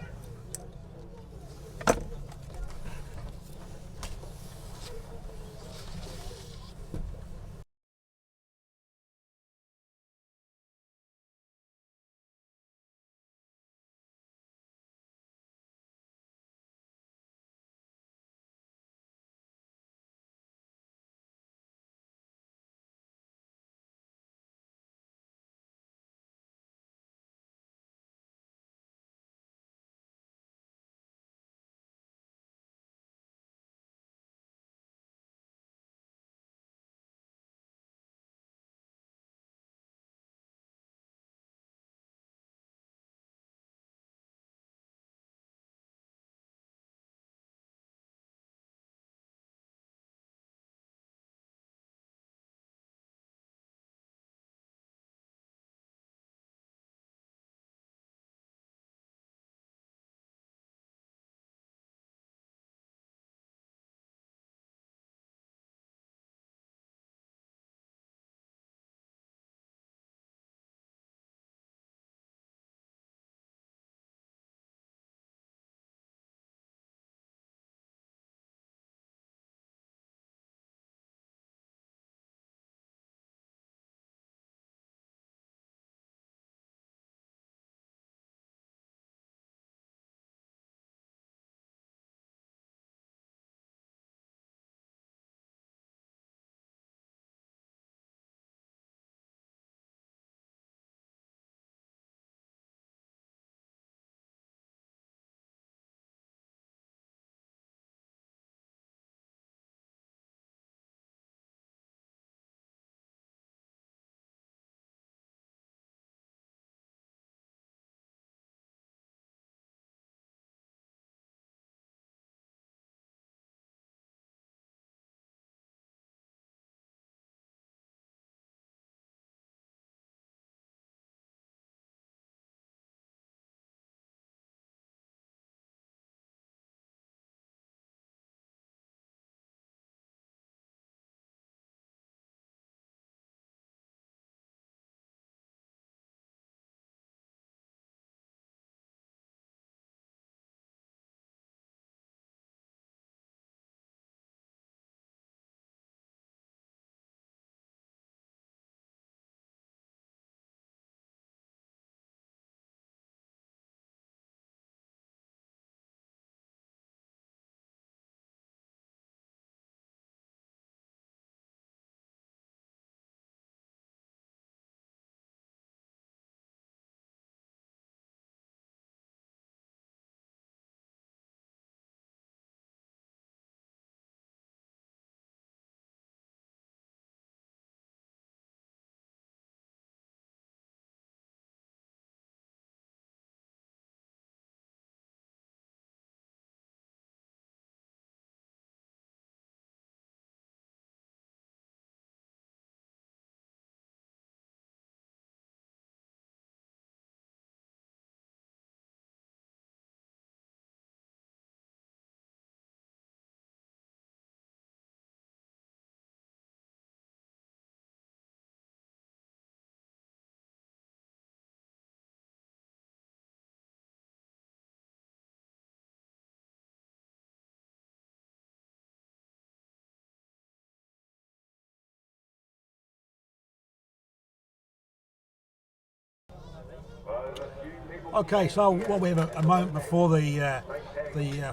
Okay, so while we have a moment before the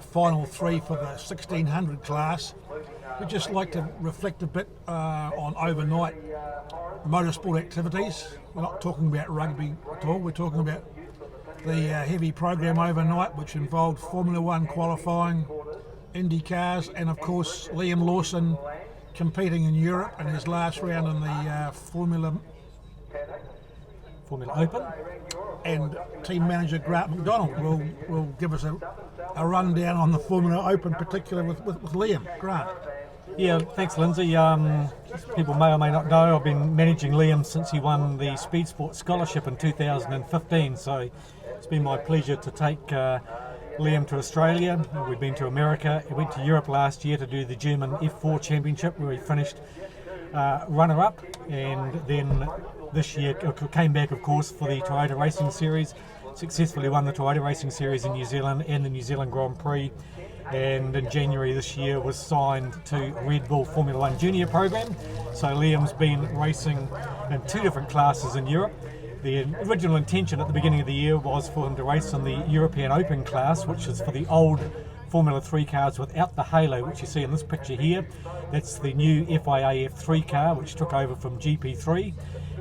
final three for the 1600 class, we'd just like to reflect a bit on overnight motorsport activities. We're not talking about rugby at all, we're talking about the heavy program overnight, which involved Formula One qualifying, Indy cars, and of course Liam Lawson competing in Europe in his last round in the Formula Open. And team manager Grant McDonald will give us a rundown on the Formula Open, particularly with Liam. Grant. Yeah, thanks Lindsay. People may or may not know I've been managing Liam since he won the Speed Sport Scholarship in 2015, so it's been my pleasure to take Liam to Australia. We've been to America. He went to Europe last year to do the German F4 Championship, where he finished runner-up, and then this year came back, of course, for the Toyota Racing Series, successfully won the Toyota Racing Series in New Zealand and the New Zealand Grand Prix, and in January this year was signed to Red Bull Formula One Junior program. So Liam's been racing in two different classes in Europe. The original intention at the beginning of the year was for him to race in the European Open class, which is for the old Formula 3 cars without the halo, which you see in this picture here. That's the new FIA F3 car, which took over from GP3.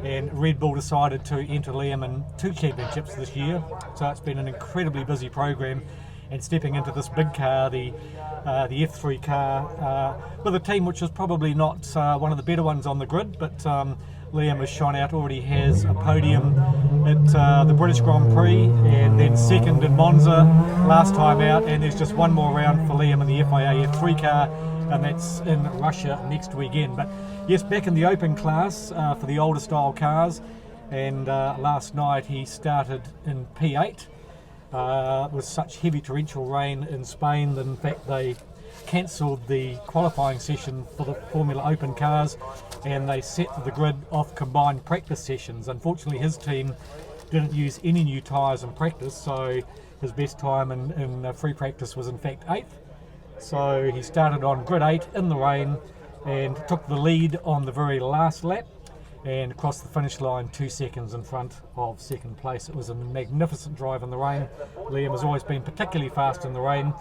And Red Bull decided to enter Liam in two championships this year. So it's been an incredibly busy program. And stepping into this big car, the F3 car, with a team which is probably not one of the better ones on the grid, but Liam has shone out, already has a podium at the British Grand Prix, and then second in Monza last time out, and there's just one more round for Liam in the FIA F3 car, and that's in Russia next weekend. But yes, back in the open class for the older style cars, and last night he started in P8. With such heavy torrential rain in Spain that in fact they cancelled the qualifying session for the Formula Open cars, and they set the grid off combined practice sessions. Unfortunately his team didn't use any new tyres in practice, so his best time in free practice was in fact 8th. So he started on grid 8 in the rain and took the lead on the very last lap and crossed the finish line 2 seconds in front of second place. It was a magnificent drive in the rain. Liam has always been particularly fast in the rain.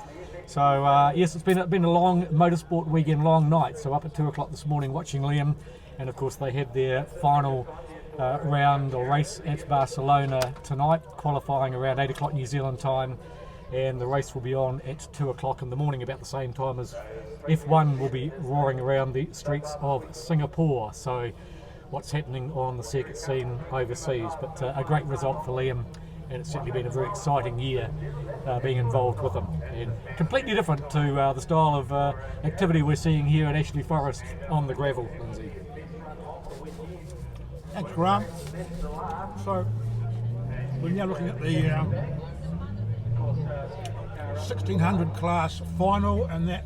So yes, it's been a long motorsport weekend, long night. So up at 2 o'clock this morning watching Liam, and of course they had their final round or race at Barcelona tonight, qualifying around 8 o'clock New Zealand time, and the race will be on at 2 o'clock in the morning, about the same time as F1 will be roaring around the streets of Singapore. So what's happening on the circuit scene overseas, but a great result for Liam, and it's certainly been a very exciting year being involved with him, and completely different to the style of activity we're seeing here at Ashley Forest on the gravel, Lindsay. Thanks, Grant. So we're now looking at the 1600 class final, and that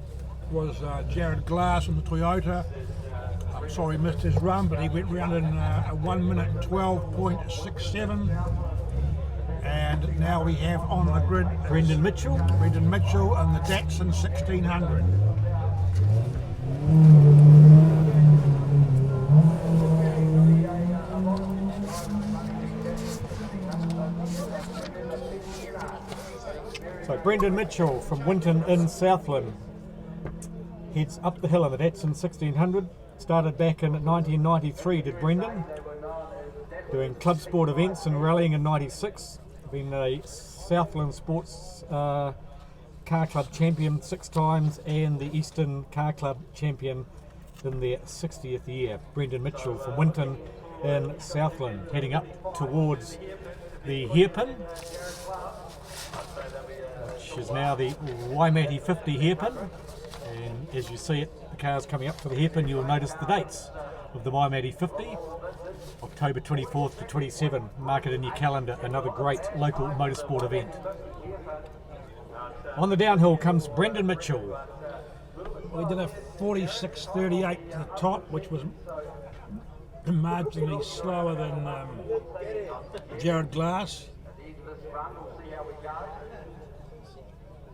was Jared Glass from the Toyota. I'm sorry he missed his run, but he went round in a 1 minute 12.67. And now we have on the grid Brendan Mitchell and the Datsun 1600. So Brendan Mitchell from Winton in Southland heads up the hill in the Datsun 1600. Started back in 1993, did Brendan, doing club sport events and rallying in 96. Been a Southland Sports Car Club champion 6 times and the Eastern Car Club champion in their 60th year. Brendan Mitchell from Winton in Southland, heading up towards the hairpin, which is now the Waimate 50 hairpin. And as you see it, the cars coming up to the hairpin, you'll notice the dates of the Waimate 50. October 24th to 27, mark it in your calendar, another great local motorsport event. On the downhill comes Brendan Mitchell. We did a 46.38 to the top, which was marginally slower than Jared Glass.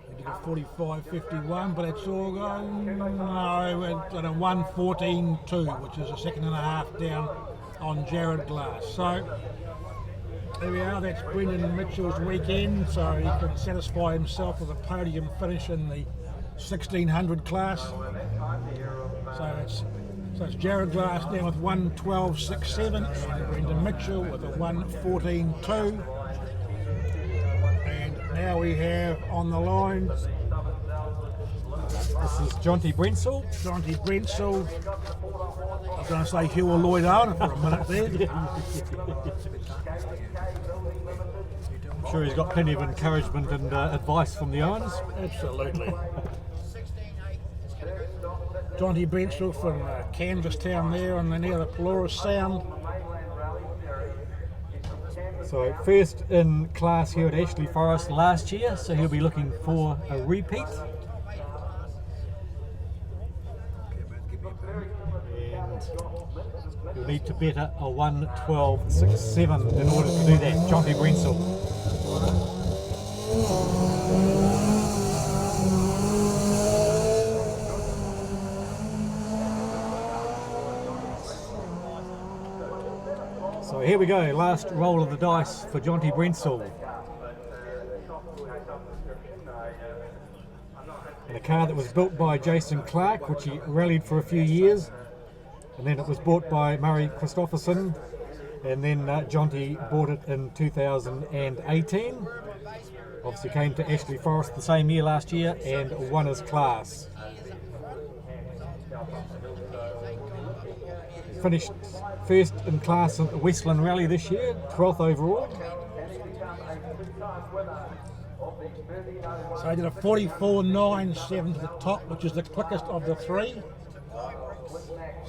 We did a 45.51, but it's all going, no, at a 1:14.2, which is a second and a half down on Jared Glass. So There we are, that's Brendan Mitchell's weekend, so he can satisfy himself with a podium finish in the 1600 class. So it's Jared Glass now with 1:12.67 and Brendan Mitchell with a 1:14.2. And now we have on the line This is Jonty Brensel. Jonty Brensel. I was going to say Hugh or Lloyd Owen for a minute there. I'm sure he's got plenty of encouragement and advice from the Owens. Absolutely. Jonty Brensel from Canvastown there on the near the Pelorus Sound. So first in class here at Ashley Forest last year, so he'll be looking for a repeat. And you'll need to better a 1:12.67 in order to do that. Jonty Brensel. So here we go, last roll of the dice for Jonty Brensel. And a car that was built by Jason Clark, which he rallied for a few years. And then it was bought by Murray Christopherson. And then Jonty bought it in 2018. Obviously came to Ashley Forest the same year last year and won his class. Finished first in class at the Westland Rally this year, 12th overall. So he did a 44.97 to the top, which is the quickest of the three.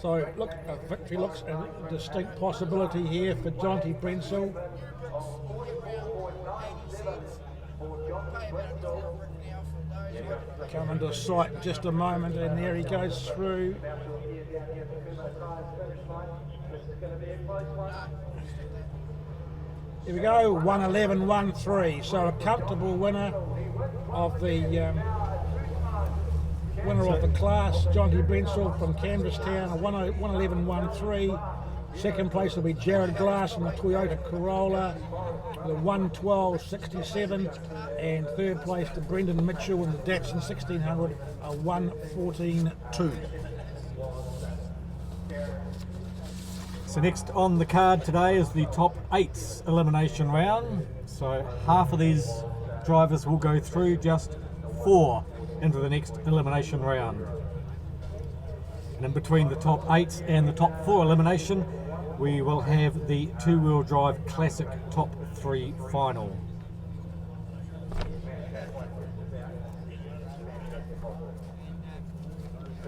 So look, a victory looks a distinct possibility here for Jonty Brensel. Coming to sight in just a moment, and there he goes through. Here we go, 1:11.13. So a comfortable winner of the class, Jonty Brensel from Canvastown, a 1:11.13. Second place will be Jared Glass in the Toyota Corolla, with a 1:12.67, and third place to Brendan Mitchell in the Datsun 1600, a 1:14.2. So next on the card today is the top 8 elimination round. So half of these drivers will go through, just 4 into the next elimination round. And in between the top 8 and the top 4 elimination, we will have the two-wheel drive classic top 3 final.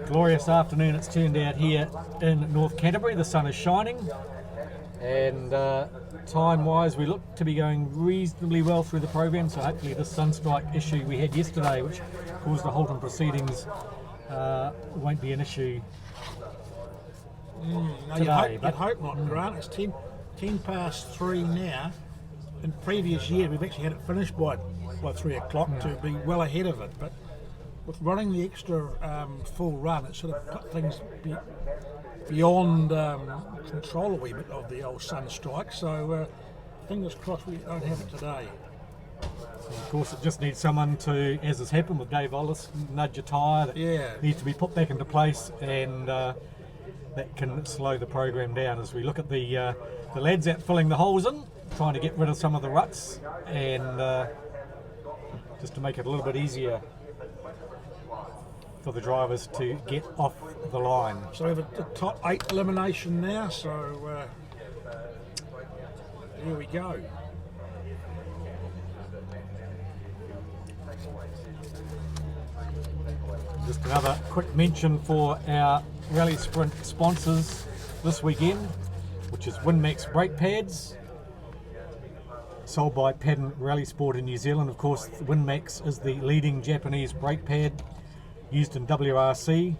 Glorious afternoon it's turned out here in North Canterbury. The sun is shining, and time-wise we look to be going reasonably well through the program, so hopefully this sunstrike issue we had yesterday, which caused a halt in proceedings, won't be an issue today. You'd hope not, Grant. It's 10 past 3 now. In previous years we've actually had it finished by 3 o'clock to be well ahead of it, but with running the extra full run, it sort of put things beyond control a wee bit of the old sunstrike. So fingers crossed we don't have it today. Of course, it just needs someone to, as has happened with Dave Ollis, nudge a tyre that needs to be put back into place, and that can slow the program down as we look at the lads out filling the holes in, trying to get rid of some of the ruts, and just to make it a little bit easier for the drivers to get off the line. So we have the top 8 elimination now, so here we go. Just another quick mention for our Rally Sprint sponsors this weekend, which is Winmax brake pads, sold by Paddon Rally Sport in New Zealand. Of course, Winmax is the leading Japanese brake pad used in WRC,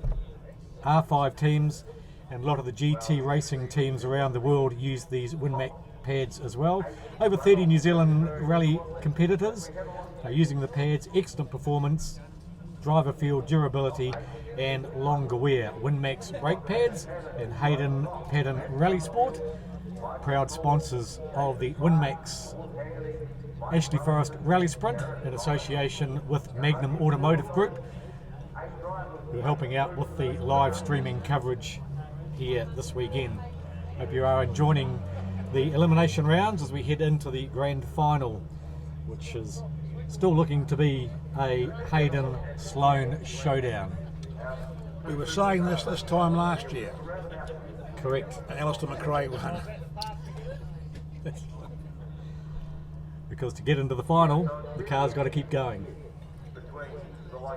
R5 teams, and a lot of the GT racing teams around the world use these Winmax pads as well. Over 30 New Zealand rally competitors are using the pads. Excellent performance, driver feel, durability, and longer wear. Winmax brake pads and Hayden Paddon Rally Sport. proud sponsors of the Winmax Ashley Forest Rally Sprint in association with Magnum Automotive Group, who are helping out with the live streaming coverage here this weekend. Hope you are enjoying the elimination rounds as we head into the grand final, which is still looking to be a Hayden Sloan showdown. We were saying this time last year. Correct. And Alistair McRae won. Because to get into the final, the car's got to keep going.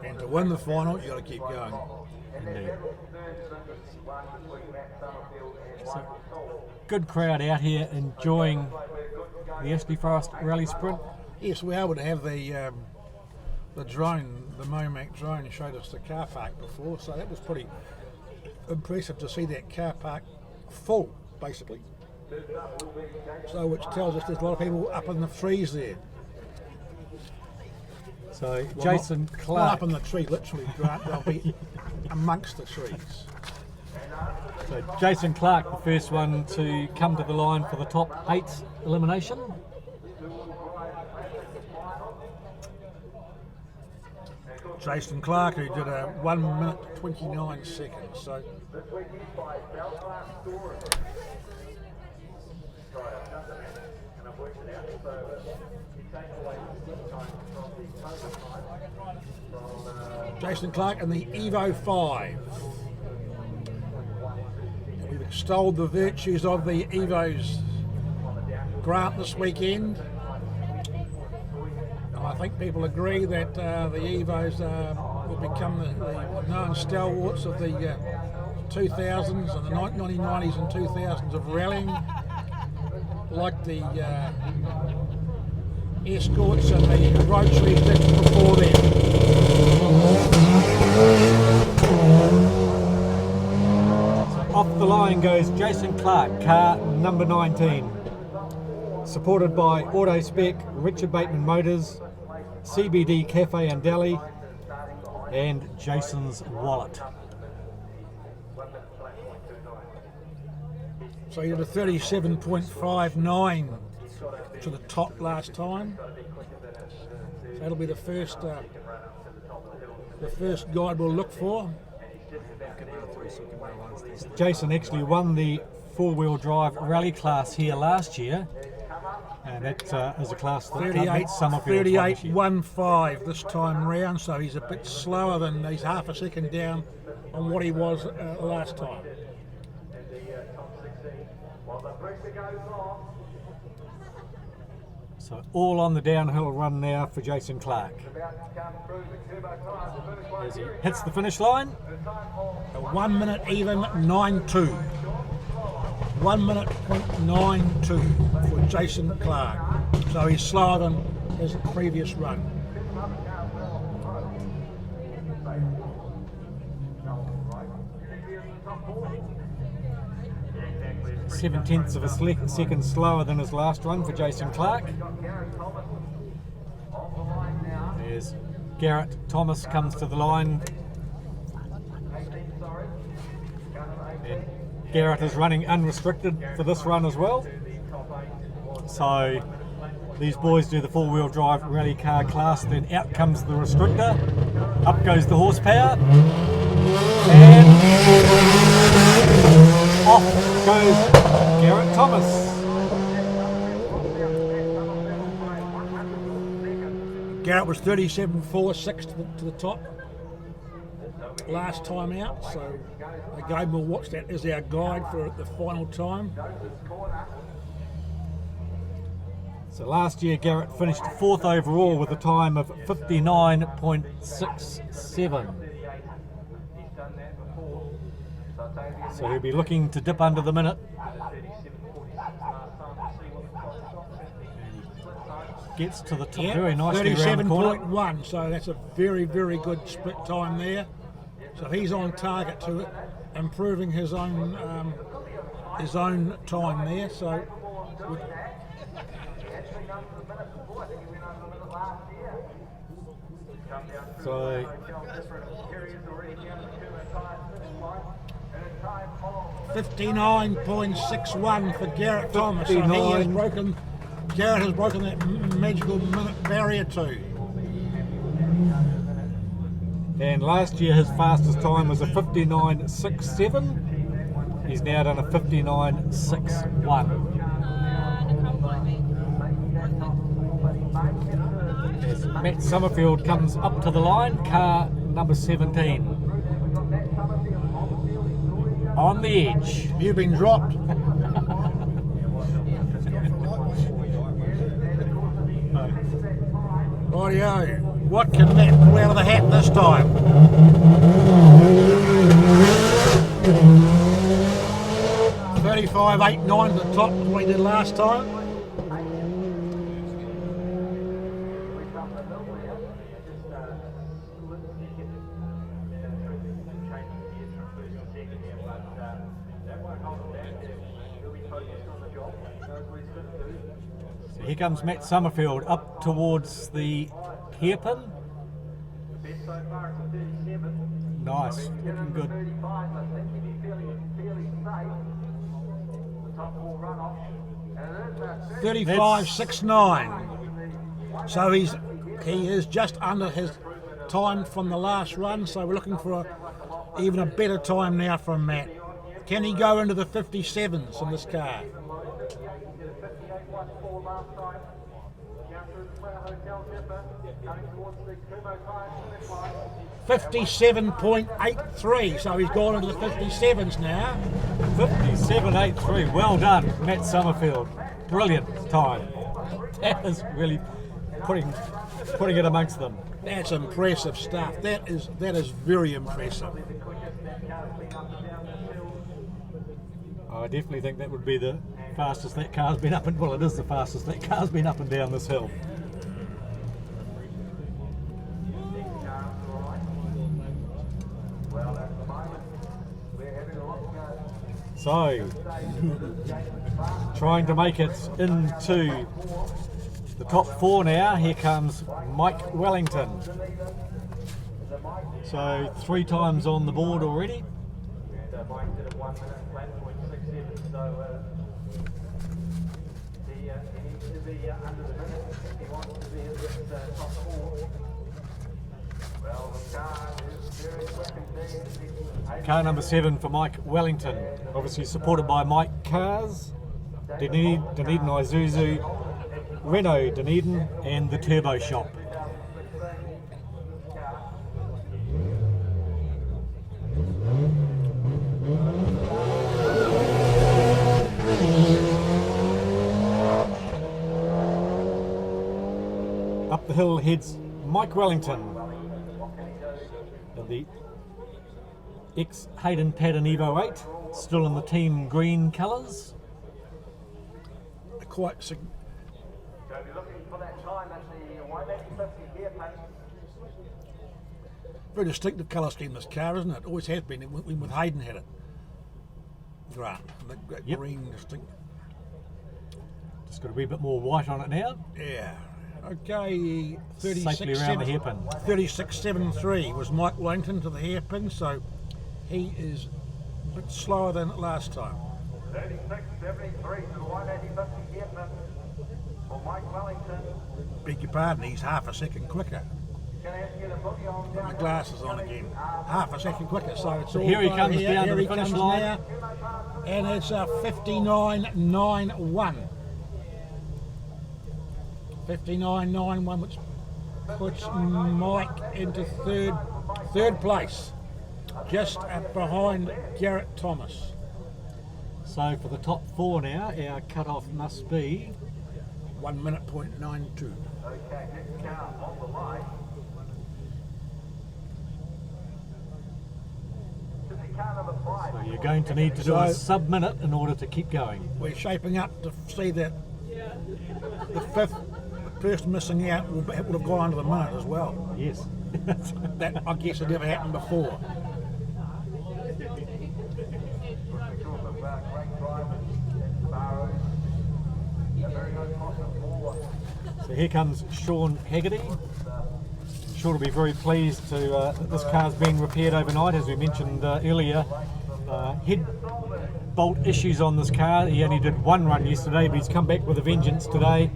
And to win the final, you've got to keep going. Indeed. So, good crowd out here enjoying the Ashley Forest Rally Sprint. Yes, we were able to have the drone, the MoMac drone, showed us the car park before, so that was pretty impressive to see that car park full, basically. So, which tells us there's a lot of people up in the trees there. So, Well, Jason not Clark. up in the tree, literally, Grant. They'll be amongst the trees. So Jason Clark, the first one to come to the line for the top 8 elimination. Jason Clark, who did a 1 minute 29 seconds. So Jason Clark in the Evo 5. We've extolled the virtues of the Evos, Grant, this weekend. And I think people agree that the Evos will become the known stalwarts of the 2000s and the 1990s and 2000s of rallying, like the Escorts and the Rotaries did before them. Off the line goes Jason Clark, car number 19. Supported by Autospec, Richard Bateman Motors, CBD Cafe and Deli, and Jason's Wallet. So you did a 37.59 to the top last time. So that'll be the first guide we'll look for. Jason actually won the four-wheel drive rally class here last year, and that is a class that beats Summerfield 38.15 this time round, so he's a bit slower than, he's half a second down on what he was last time. So all on the downhill run now for Jason Clark. As he hits the finish line. A 1 minute even 9.2. 1 minute .92 for Jason Clark. So he's slower than his previous run. 0.7 of a second slower than his last run for Jason Clark. There's Garrett Thomas comes to the line. And Garrett is running unrestricted for this run as well. So these boys do the four-wheel drive rally car class, then out comes the restrictor, up goes the horsepower, and off goes Garrett Thomas. Garrett was 37.46 to the top last time out, so again we'll watch that as our guide for the final time. So last year Garrett finished 4th overall with a time of 59.67. So he'll be looking to dip under the minute. Gets to the top very nicely around the corner. 37.1, so that's a very, very good split time there. So he's on target to improving his own time there. So 59.61 for Garrett Thomas. So he has 59. broken. Garrett has broken that magical minute barrier too. And last year his fastest time was a 59.67. He's now done a 59.61. As Matt Summerfield comes up to the line, car number 17. On the edge. You've been dropped. Rightio. What can Matt pull out of the hat this time? 35.89 at the top, what he did last time. So here comes Matt Summerfield up towards the hairpin. Nice, looking good. 35.69. So he is just under his time from the last run. So we're looking for even a better time now from Matt. Can he go into the 57s in this car? 57.83, so he's gone into the 57s now. 57.83, well done, Matt Summerfield. Brilliant time. That is really putting it amongst them. That's impressive stuff. That is very impressive. I definitely think that would be the fastest that car's been up and well, it is the fastest that car's been up and down this hill. So, trying to make it into the top four now. Here comes Mike Wellington. So 3 times on the board already. Car number 7 for Mike Wellington, obviously supported by Mike Cars, Dunedin Isuzu, Renault Dunedin and the Turbo Shop. Up the hill heads Mike Wellington in the ex-Hayden Paddon Evo 8, still in the team green colours. Quite very distinctive colour scheme, this car, isn't it? Always has been, when with Hayden had it. Grant, that Yep. green distinct. Just got a wee bit more white on it now. Yeah. Okay, 36 Safely around the hairpin. 36.73 was Mike Wellington to the hairpin, so he is a bit slower than last time. 36.73 to the 180.50 hairpin for Mike Wellington. Beg your pardon, he's half a second quicker. Put my glasses on again. Half a second quicker, so it's all here he right comes here. down to Here the he finish comes line. now, and it's a 59.91. 59.91, which puts Mike into third place, just behind Garrett Thomas. So for the top 4 now, our cut-off must be 1 minute point 92. Okay, next car on the line. This is car number 5. so you're going to need to do a sub-minute in order to keep going. We're shaping up to see that the fifth person missing out would have gone under the minute as well. Yes. That, I guess, had never happened before. So here comes Sean Haggerty. Sure to be very pleased to that this car's being repaired overnight, as we mentioned earlier. bolt issues on this car. He only did one run yesterday, but he's come back with a vengeance today.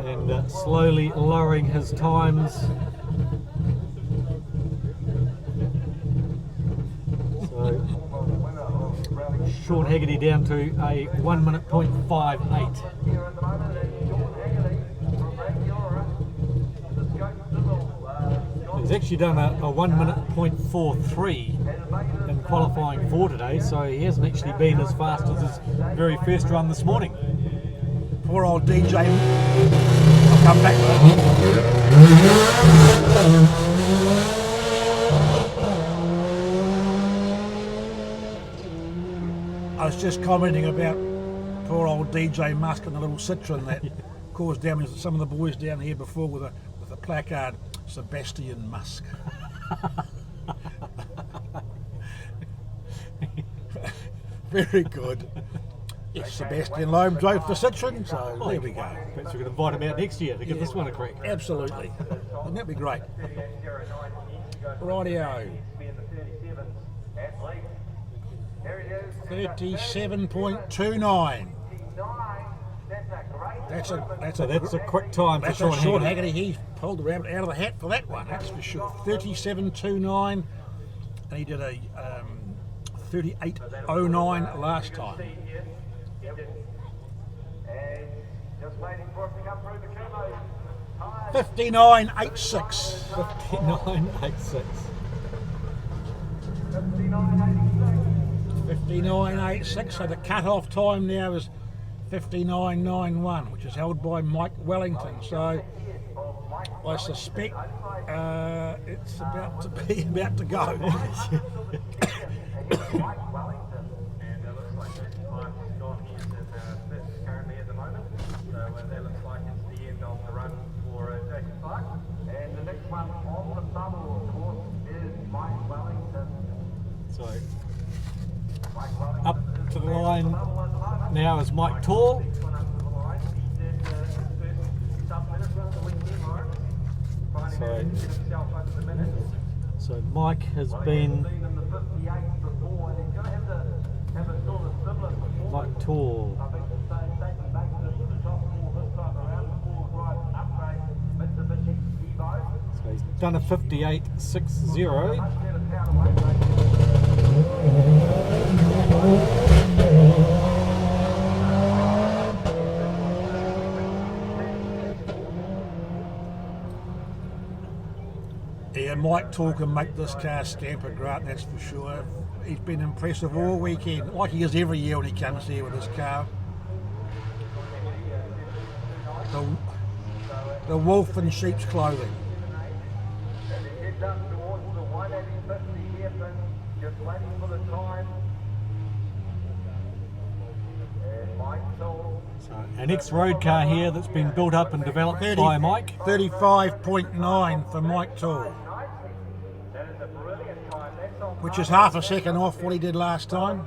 And slowly lowering his times. So Sean Haggerty down to a 1 minute .58. He's actually done a 1 minute .43 in qualifying for today, so he hasn't actually been as fast as his very first run this morning. Poor old DJ. I'll come back with I was just commenting about poor old DJ Musk and the little Citroen that caused damage to some of the boys down here before with a placard, Sebastian Musk. Very good. Yes, Sebastian Loam drove the Citroen, so there we go. Perhaps we could invite him out next year to give this one a crack. Absolutely. Wouldn't that be great? Rightio. 37.29. That's a quick time for Sean Sean Haggerty. Haggerty. He pulled the rabbit out of the hat for that one, that's for sure. 37.29, and he did a 38.09 last time. 59.86. 59.86. 59.86, so the cut-off time now is 59.91, which is held by Mike Wellington. So I suspect it's about to go. And the next one on the bubble, of course, is Mike Wellington. So up to the line now is Mike Tall. So Mike has been Mike Tall. So he's done a 58.60. Yeah, Mike Tall can make this car scamper, Grant, that's for sure. He's been impressive all weekend, like he is every year when he comes here with his car. The wolf in sheep's clothing. So an ex-road car here that's been built up and developed by Mike. 35.9 for Mike Tall, which is half a second off what he did last time.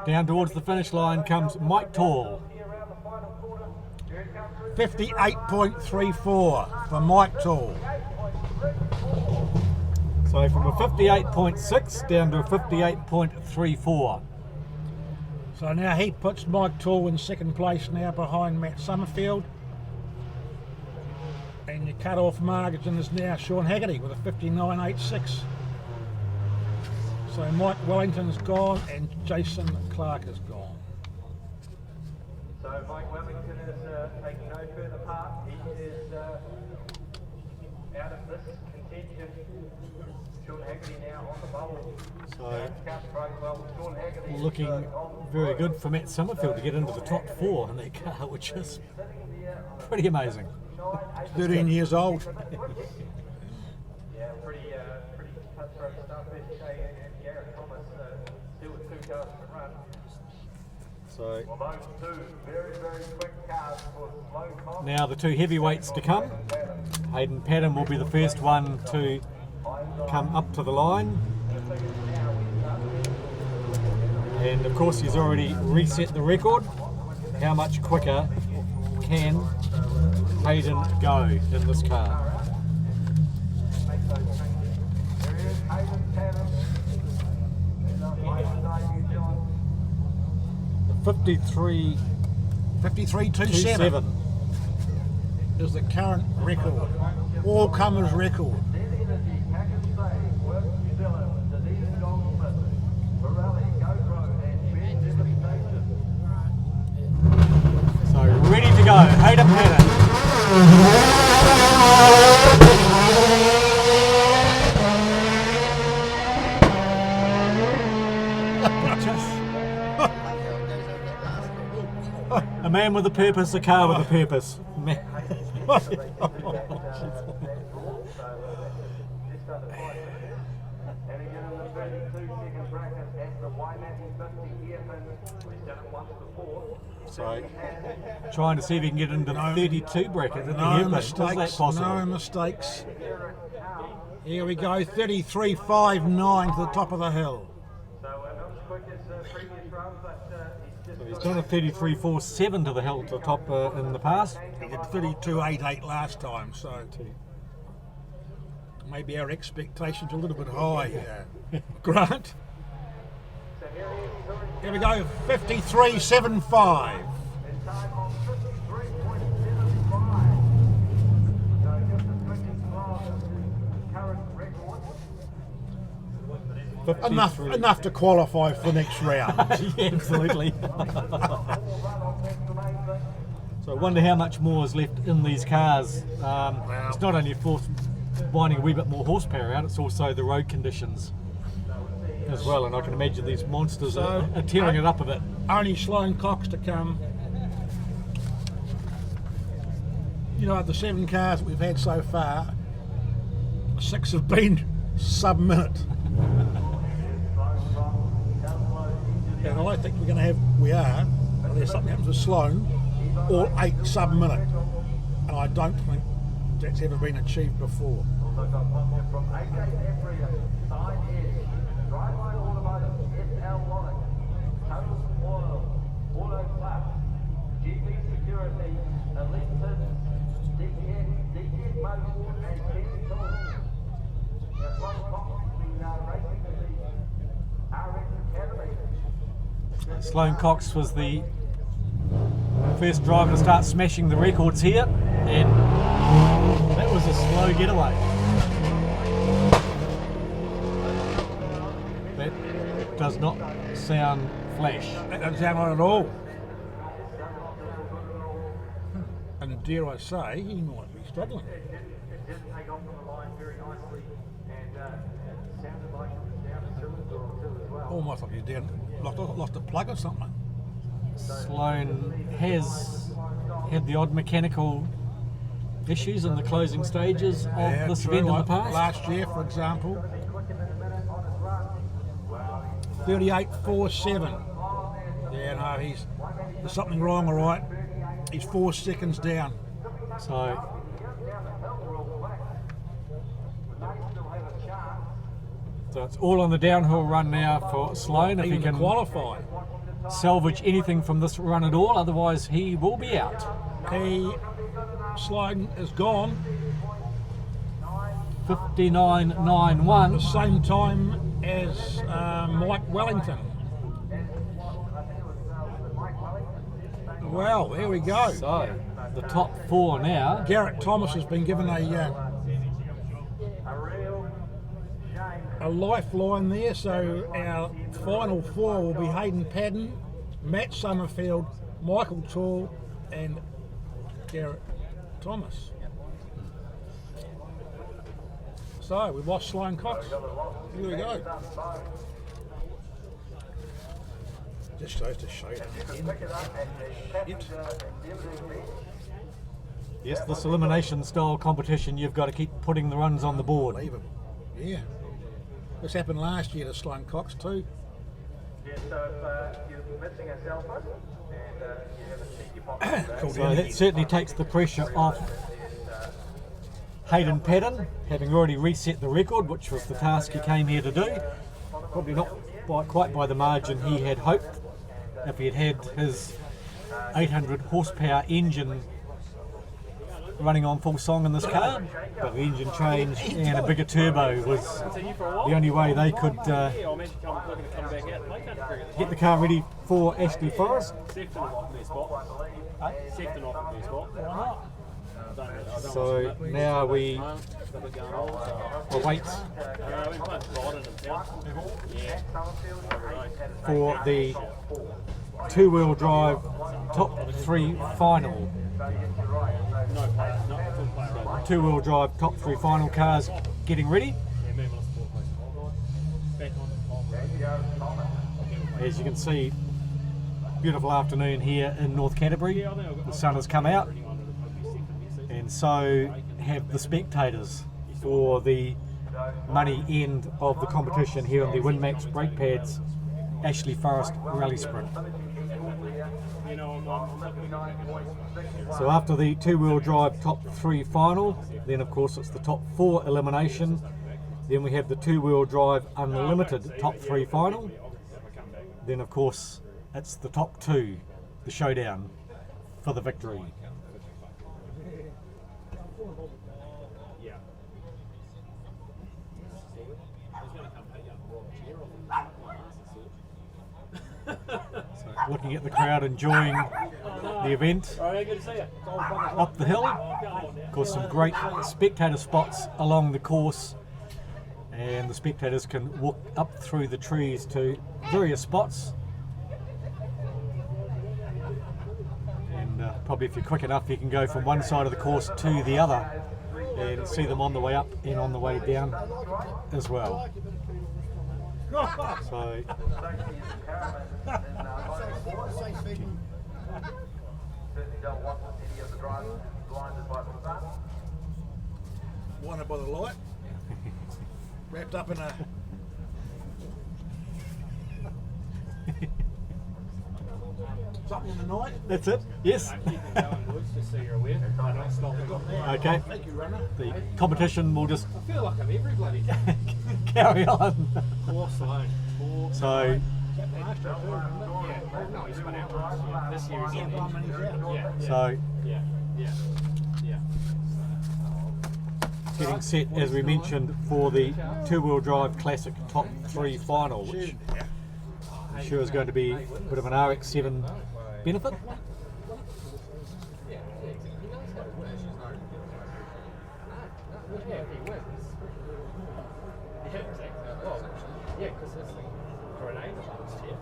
Down towards the finish line comes Mike Tall. 58.34 for Mike Tall. So from a 58.6 down to a 58.34. So now he puts Mike Tall in second place now behind Matt Summerfield. And your cut-off margin is now Sean Haggerty with a 59.86. So Mike Wellington's gone and Jason Clark is gone. So Mike Wellington is taking no further part. He is out of this contention. Sean Haggerty now on the bubble. So Sean Haggerty looking very good for Matt Summerfield to get into the top four in that car, which is pretty amazing. 13 years old. Yeah, pretty cutthroat stuff. And Garrett Thomas still with 2 cars to run. So Well, those two very, very quick cars for slow cost. now the two heavyweights to come. Hayden Padden will be the first one to come up to the line. And of course he's already reset the record. How much quicker can Hayden go in this car? The 53 53.27 is the current record. All comers record. So ready to go, Hayden Patton. A man with a purpose, a car with a purpose. So, trying to see if he can get into the 32 bracket. No mistakes, no mistakes. Here we go, 33.59 to the top of the hill. He's done a 33.47 to the hill to the top in the past. He did 32.88 last time, so maybe our expectations are a little bit high, Grant. Here we go, 53.75. Enough to qualify for the next round. Yeah, absolutely. So I wonder how much more is left in these cars. It's not only finding a wee bit more horsepower out, it's also the road conditions as well, and I can imagine these monsters are tearing it up a bit. Only Sloane Cox to come. You know, of the 7 cars that we've had so far, 6 have been sub-minute. And I think we're going to have, unless something happens with Sloane, all 8 sub-minute. And I don't think that's ever been achieved before. Sloane Cox was the first driver to start smashing the records here, and that was a slow getaway. That does not sound flash. That doesn't sound like it at all. And dare I say, he might be struggling. Almost like he's down, lost a plug or something. Sloane has had the odd mechanical issues in the closing stages of this event in the past. Last year, for example, 38.47. Yeah, no, there's something wrong, all right. He's 4 seconds down. So it's all on the downhill run now for Sloane. If he can qualify, salvage anything from this run at all, otherwise he will be out. Sloane is gone. 59.91. The same time as Mike Wellington. Well, here we go. So the top 4 now. Garrett Thomas has been given a lifeline there, so our final 4 will be Hayden Patton, Matt Summerfield, Michael Tall and Garrett Thomas. So we've lost Sloane Cox. Here we go. Just goes to show you. Yes, this elimination style competition, you've got to keep putting the runs on the board. Unbelievable. Yeah. This happened last year to Sloane Cox too. Yeah, so if you're missing a cell phone and you have a cheeky pocket, So that certainly takes the pressure off Hayden Patton, having already reset the record, which was the task he came here to do. Probably not quite by the margin he had hoped. If he had had his 800 horsepower engine running on full song in this car, but the engine change and a bigger turbo was the only way they could get the car ready for Ashley Forrest. So now we await for the two-wheel drive top 3 final. Two-wheel drive top 3 final cars getting ready. As you can see, beautiful afternoon here in North Canterbury. The sun has come out, and so have the spectators for the money end of the competition here on the Winmax brake pads Ashley Forrest Rally Sprint. So after the two-wheel drive top 3 final, then of course it's the top 4 elimination. Then we have the two-wheel drive unlimited top 3 final. Then of course it's the top 2, the showdown for the victory. So looking at the crowd enjoying the event up the hill. Of course, some great spectator spots along the course, and the spectators can walk up through the trees to various spots. And probably if you're quick enough, you can go from one side of the course to the other and see them on the way up and on the way down as well. So Blinded by the light, wrapped up in a something in the night. that's it. Yes. Okay. Thank you, runner. The competition will just I feel like I'm everybody. carry on. So No, he's went out. This year he's in. so Yeah. getting set, as we mentioned, for the two-wheel drive classic top 3 final, which I'm sure is going to be a bit of an RX-7 benefit. Yeah, because it's grenade last year.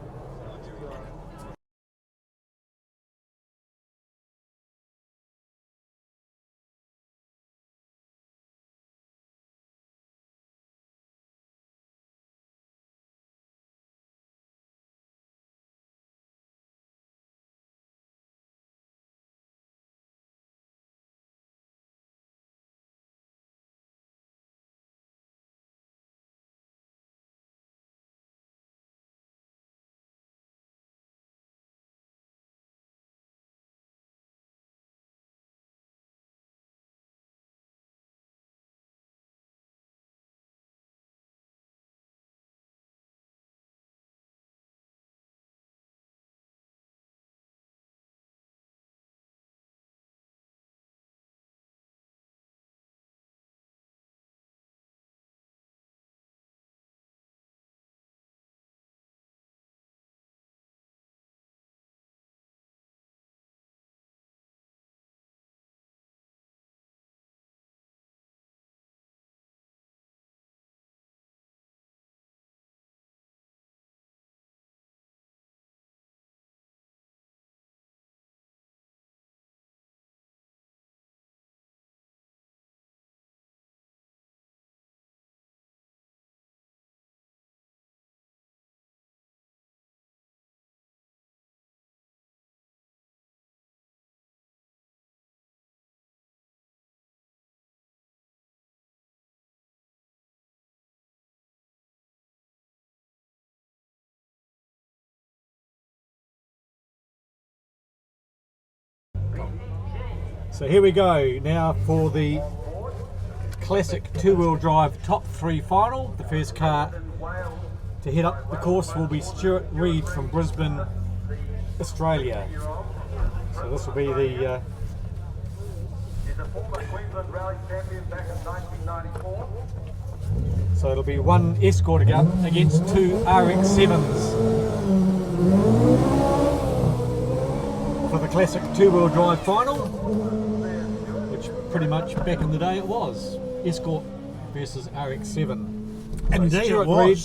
So here we go now for the classic two-wheel drive top 3 final. The first car to head up the course will be Stuart Reid from Brisbane, Australia. So this will be the He's a former Queensland Rally champion back in 1994. So it'll be one escort against two RX-7s for the classic two-wheel drive final, which pretty much back in the day it was escort versus RX-7. Indeed Stuart it was. Reid,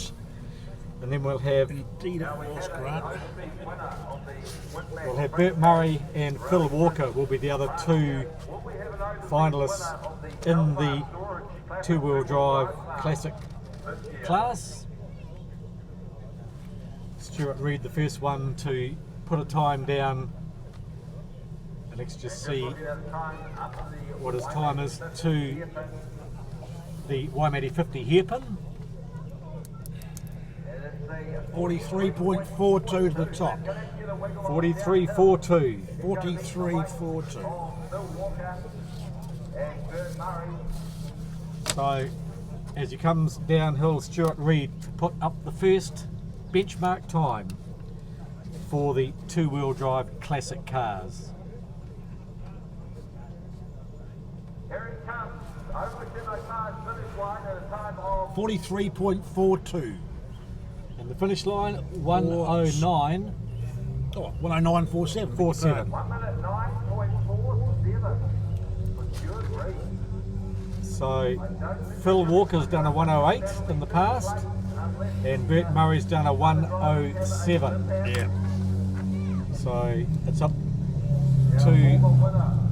and then we'll have Grant. Bert Murray and Phil Walker will be the other two finalists in the two-wheel drive classic class. Stuart Reid, the first one to put a time down, and let's just see what his time is to the Waimate 50 hairpin. 43.42 to the top. 43.42. 43.42. So as he comes downhill, Stuart Reid to put up the first benchmark time for the two-wheel drive classic cars. Here he comes. Over to the car's finish line at a time of 43.42. And the finish line 109.47. Oh, 109.47. 1 minute 9.47 for Stuart Reid. So Phil Walker's done a 108 in the past, and Bert Murray's done a 107. Yeah. So it's up to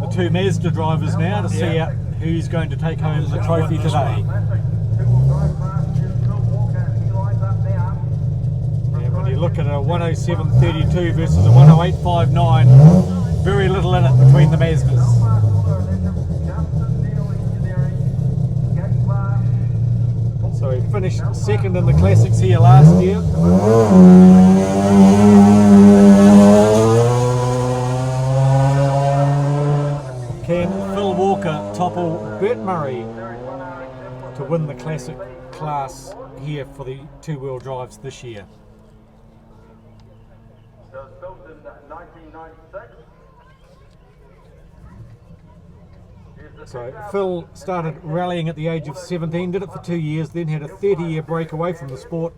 the two Mazda drivers now to see out who's going to take home the trophy today. Two-wheel drive class is Phil Walker. He lines up now. And when you look at a 107.32 versus a 108.59, very little in it between the Mazdas. So he finished second in the classics here last year. Can Phil Walker topple Bert Murray to win the classic class here for the two-wheel drives this year? So it's built in 1996. So Phil started rallying at the age of 17, did it for 2 years, then had a 30-year break away from the sport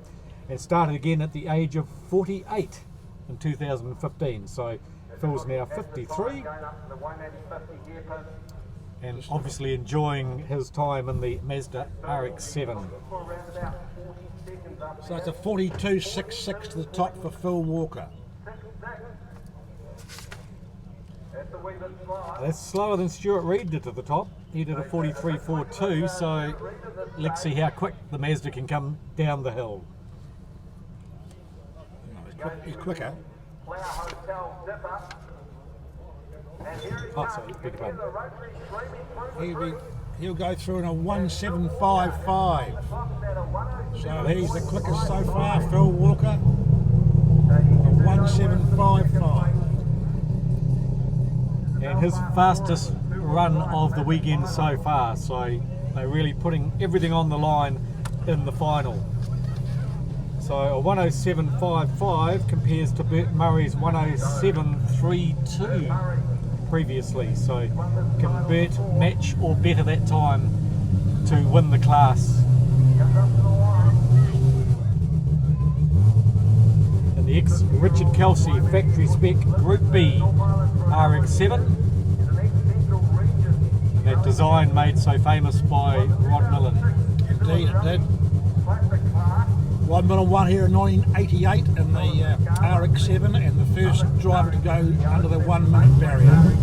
and started again at the age of 48 in 2015. So Phil's now 53 Going up to the 180.50 hairpin. and obviously enjoying his time in the Mazda RX-7. For around about 40 seconds up. So it's a 42.66 to the top for Phil Walker. 6-6. That's a wee bit slower. That's slower than Stuart Reid did to the top. He did a 43.42, so let's see how quick the Mazda can come down the hill. He's quicker. Flower Hotel dipper. And here he Oh, comes. sorry, beg your pardon. The rotary streaming through the He'll go through in a 1.755. box at a 106. So he's the quickest so far, Phil Walker. A 1.755. And his fastest run of the weekend so far, so they're really putting everything on the line in the final. So a 107.55 compares to Bert Murray's 107.32 previously, so can Bert match or better that time to win the class? And the ex-Richard Kelsey factory spec Group B RX-7, and that design made so famous by Rod Millen. Indeed, it did. 1 minute 1 here in 1988 in the RX-7 and the first driver to go under the 1 minute barrier.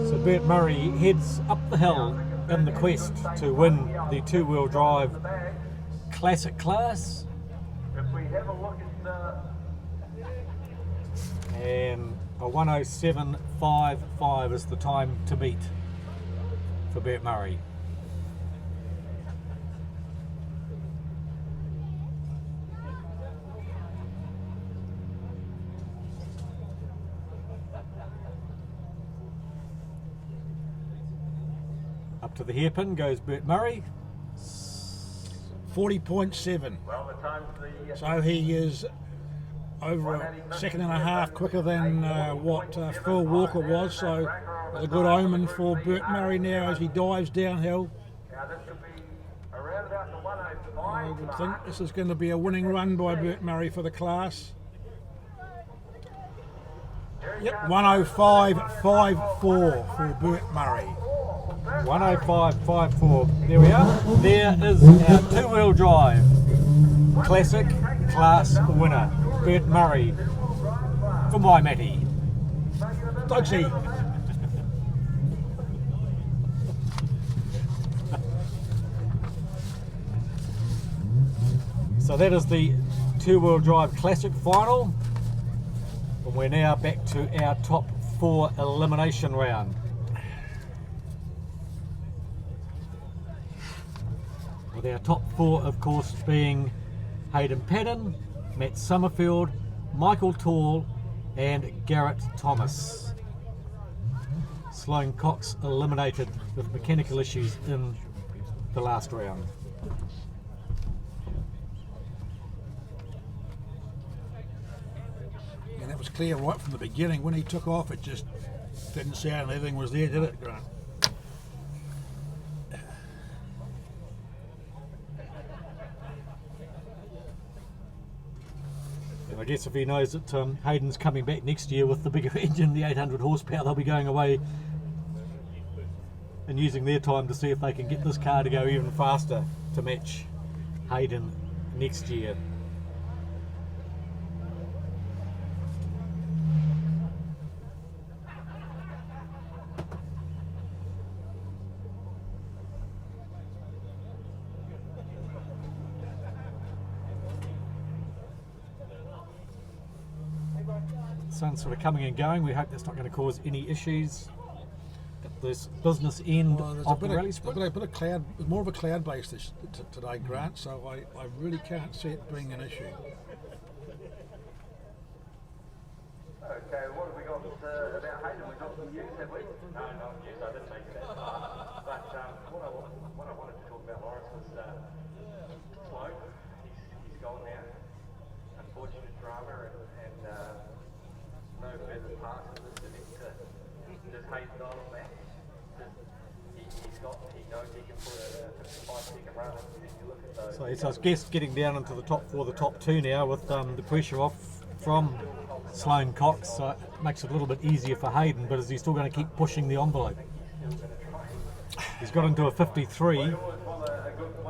So Bert Murray heads up the hill in the quest to win the two-wheel drive classic class, If we have a look at and a 107.55 is the time to beat for Bert Murray. Up to the hairpin goes Bert Murray. 40.7. Well, the time's the So he is over a second and a half quicker than what Phil Walker was. So it's a good omen for Bert Murray now as he dives downhill. now this could be around about the 105 I would think this is going to be a winning run by Bert Murray for the class. Yep, 105.54 for Bert Murray. 105.54. There we are. There is our two-wheel drive classic class winner, Bert Murray from Waimate. Dodgy. So that is the two-wheel drive classic final. And we're now back to our top 4 elimination round. With our top 4, of course, being Hayden Paddon, Matt Summerfield, Michael Tall, and Garrett Thomas. Sloane Cox eliminated with mechanical issues in the last round. And that was clear right from the beginning. When he took off, it just didn't sound anything was there, did it, Grant? And I guess if he knows that Hayden's coming back next year with the bigger engine, the 800 horsepower, they'll be going away and using their time to see if they can get this car to go even faster to match Hayden next year. Sun's sort of coming and going. We hope that's not going to cause any issues at this business end There's of the rally sprint. a bit of cloud, more of a cloud base today, Grant, so I really can't see it being an issue. Okay, what have we got about Hayden? We've got some news, have we? No, not news. I didn't make it that far. But what I wanted to talk about, Lawrence, was Sloane. He's gone now. Unfortunate drama and no further parts of this event. Does Hayden dial it back? He knows he can put a 55-second run. If you look at those. So it's, I guess, getting down into the top 4, the top 2 now with the pressure off from Sloane Cox, so it makes it a little bit easier for Hayden, but is he still going to keep pushing the envelope? He's got into a 53. You always want a good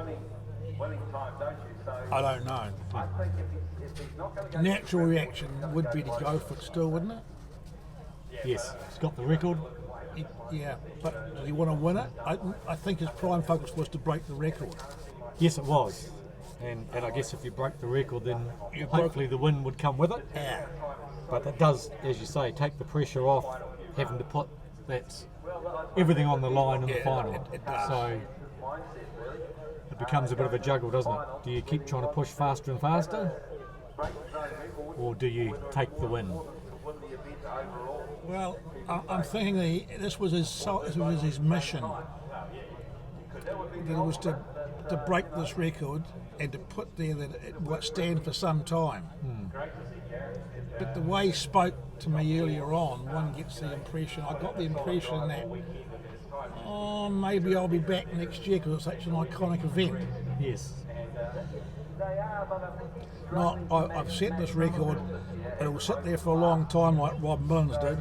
winning time, don't you? So I don't know. I think if he's not going to go Natural reaction would be to go for it still, wouldn't it? Yes, he's got the record. Yeah, but does he want to win it? I think his prime focus was to break the record. Yes, it was. And I guess if you break the record, then hopefully the win would come with it. Yeah. But that does, as you say, take the pressure off having to put that everything on the line in the final. It does. So it becomes a bit of a juggle, doesn't it? Do you keep trying to push faster and faster, or do you take the win? Well, I'm thinking this was his mission. That it was to break this record and to put there that it would stand for some time. But the way he spoke to me earlier on, one gets the impression, I got the impression that, maybe I'll be back next year because it's such an iconic event. Yes. Not, I've set this record, but it will sit there for a long time like Rob Millins did.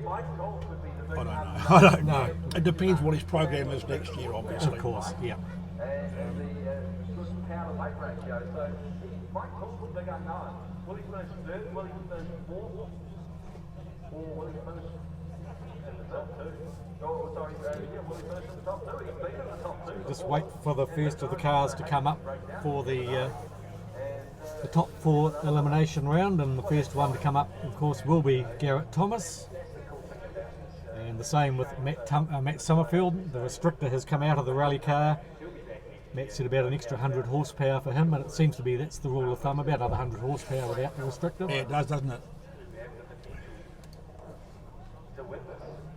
I don't know. It depends what his program is next year, obviously. Of course, yeah. and the power to weight ratio. So Mike Cook's the big unknown. Will he finish third? Will he finish fourth? Or will he finish in the top 2? Oh, sorry, will he finish in the top 2? He's been in the top 2. Just wait for the first of the cars to come up for the top 4 elimination round, and the first one to come up, of course, will be Garrett Thomas. And the same with Matt Summerfield. The restrictor has come out of the rally car. Matt said about an extra 100 horsepower for him, and it seems to be that's the rule of thumb, about another 100 horsepower without the restrictor. Yeah, it does, doesn't it?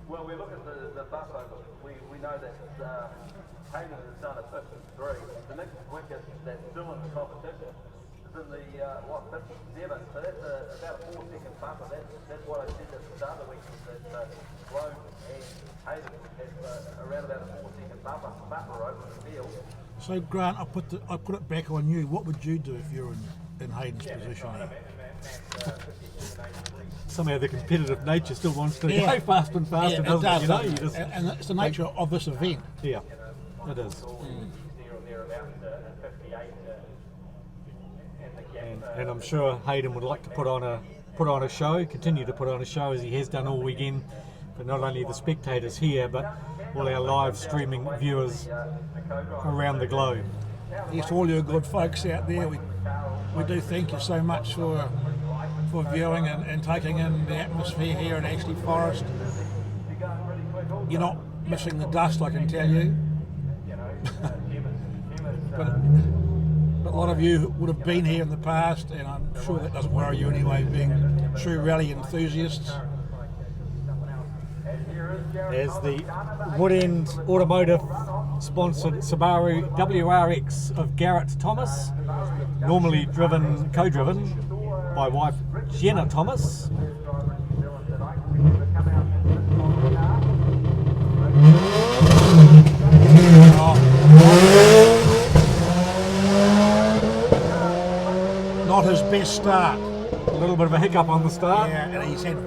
Well, we look at the buffer. We know that Hayden has done a 53. The next quickest that's still in the competition is in the 57. So that's about a 4-second buffer. That's what I said at the start of the week, that Globe and Hayden has around about a 4-second buffer over the field. So Grant, I put it back on you. What would you do if you're in Hayden's position? Somehow the competitive nature still wants to Yeah. go faster and faster, it doesn't does, it? You know, doesn't you it? just, And it's the nature of this event. yeah, it is. And I'm sure Hayden would like to put on a show, continue to put on a show as he has done all weekend, for not only the spectators here, but all our live streaming viewers around the globe. Yes, to all you good folks out there, we do thank you so much for viewing and taking in the atmosphere here in Ashley Forest. You're not missing the dust, I can tell you. but a lot of you would have been here in the past, and I'm sure that doesn't worry you anyway, being true rally enthusiasts. As the Woodend Automotive sponsored Subaru WRX of Garrett Thomas, normally co-driven by wife Jenna Thomas. Not his best start. A little bit of a hiccup on the start. Yeah, and he's had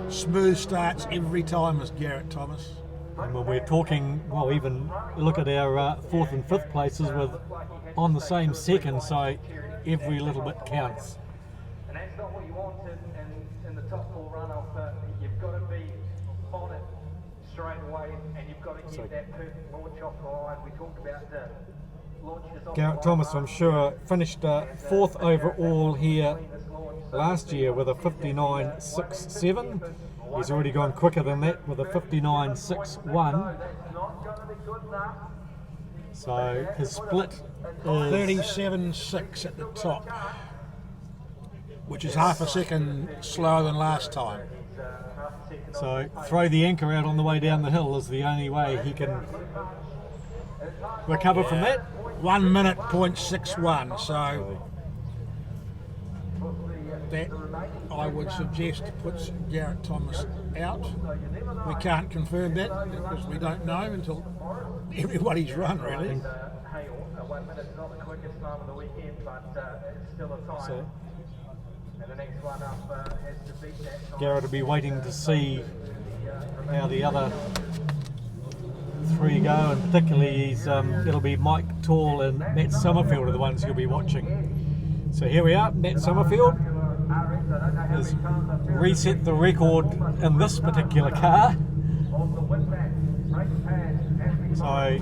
smooth starts every time as Garrett Thomas. And when we're talking, well, even look at our 4th and 5th places with on the same second, so every little bit counts. And that's not what you want in the top 4 runoff. You've got to be on it straight away, and you've got to get that perfect launch off the line. We talked about the launches off Garrett the line. Thomas, I'm sure, finished 4th overall here last year with a 59.67. He's already gone quicker than that with a 59.61. That's not going to be good enough. So his split is 37.6 at the top, which is half a second slower than last time. so throw the anchor out on the way down the hill is the only way he can recover from that. 1 minute 0.61, so that I would suggest puts Garrett Thomas out. We can't confirm that because we don't know until everybody's run, really. Hey, 1 minute's not the quickest time of the weekend, but it's still a time. So And the next one up has to beat that time. Garrett will be waiting to see how the other 3 go, and particularly it'll be Mike Tall and Matt Summerfield are the ones he'll be watching. So here we are, Matt Summerfield has reset the record in this particular car. So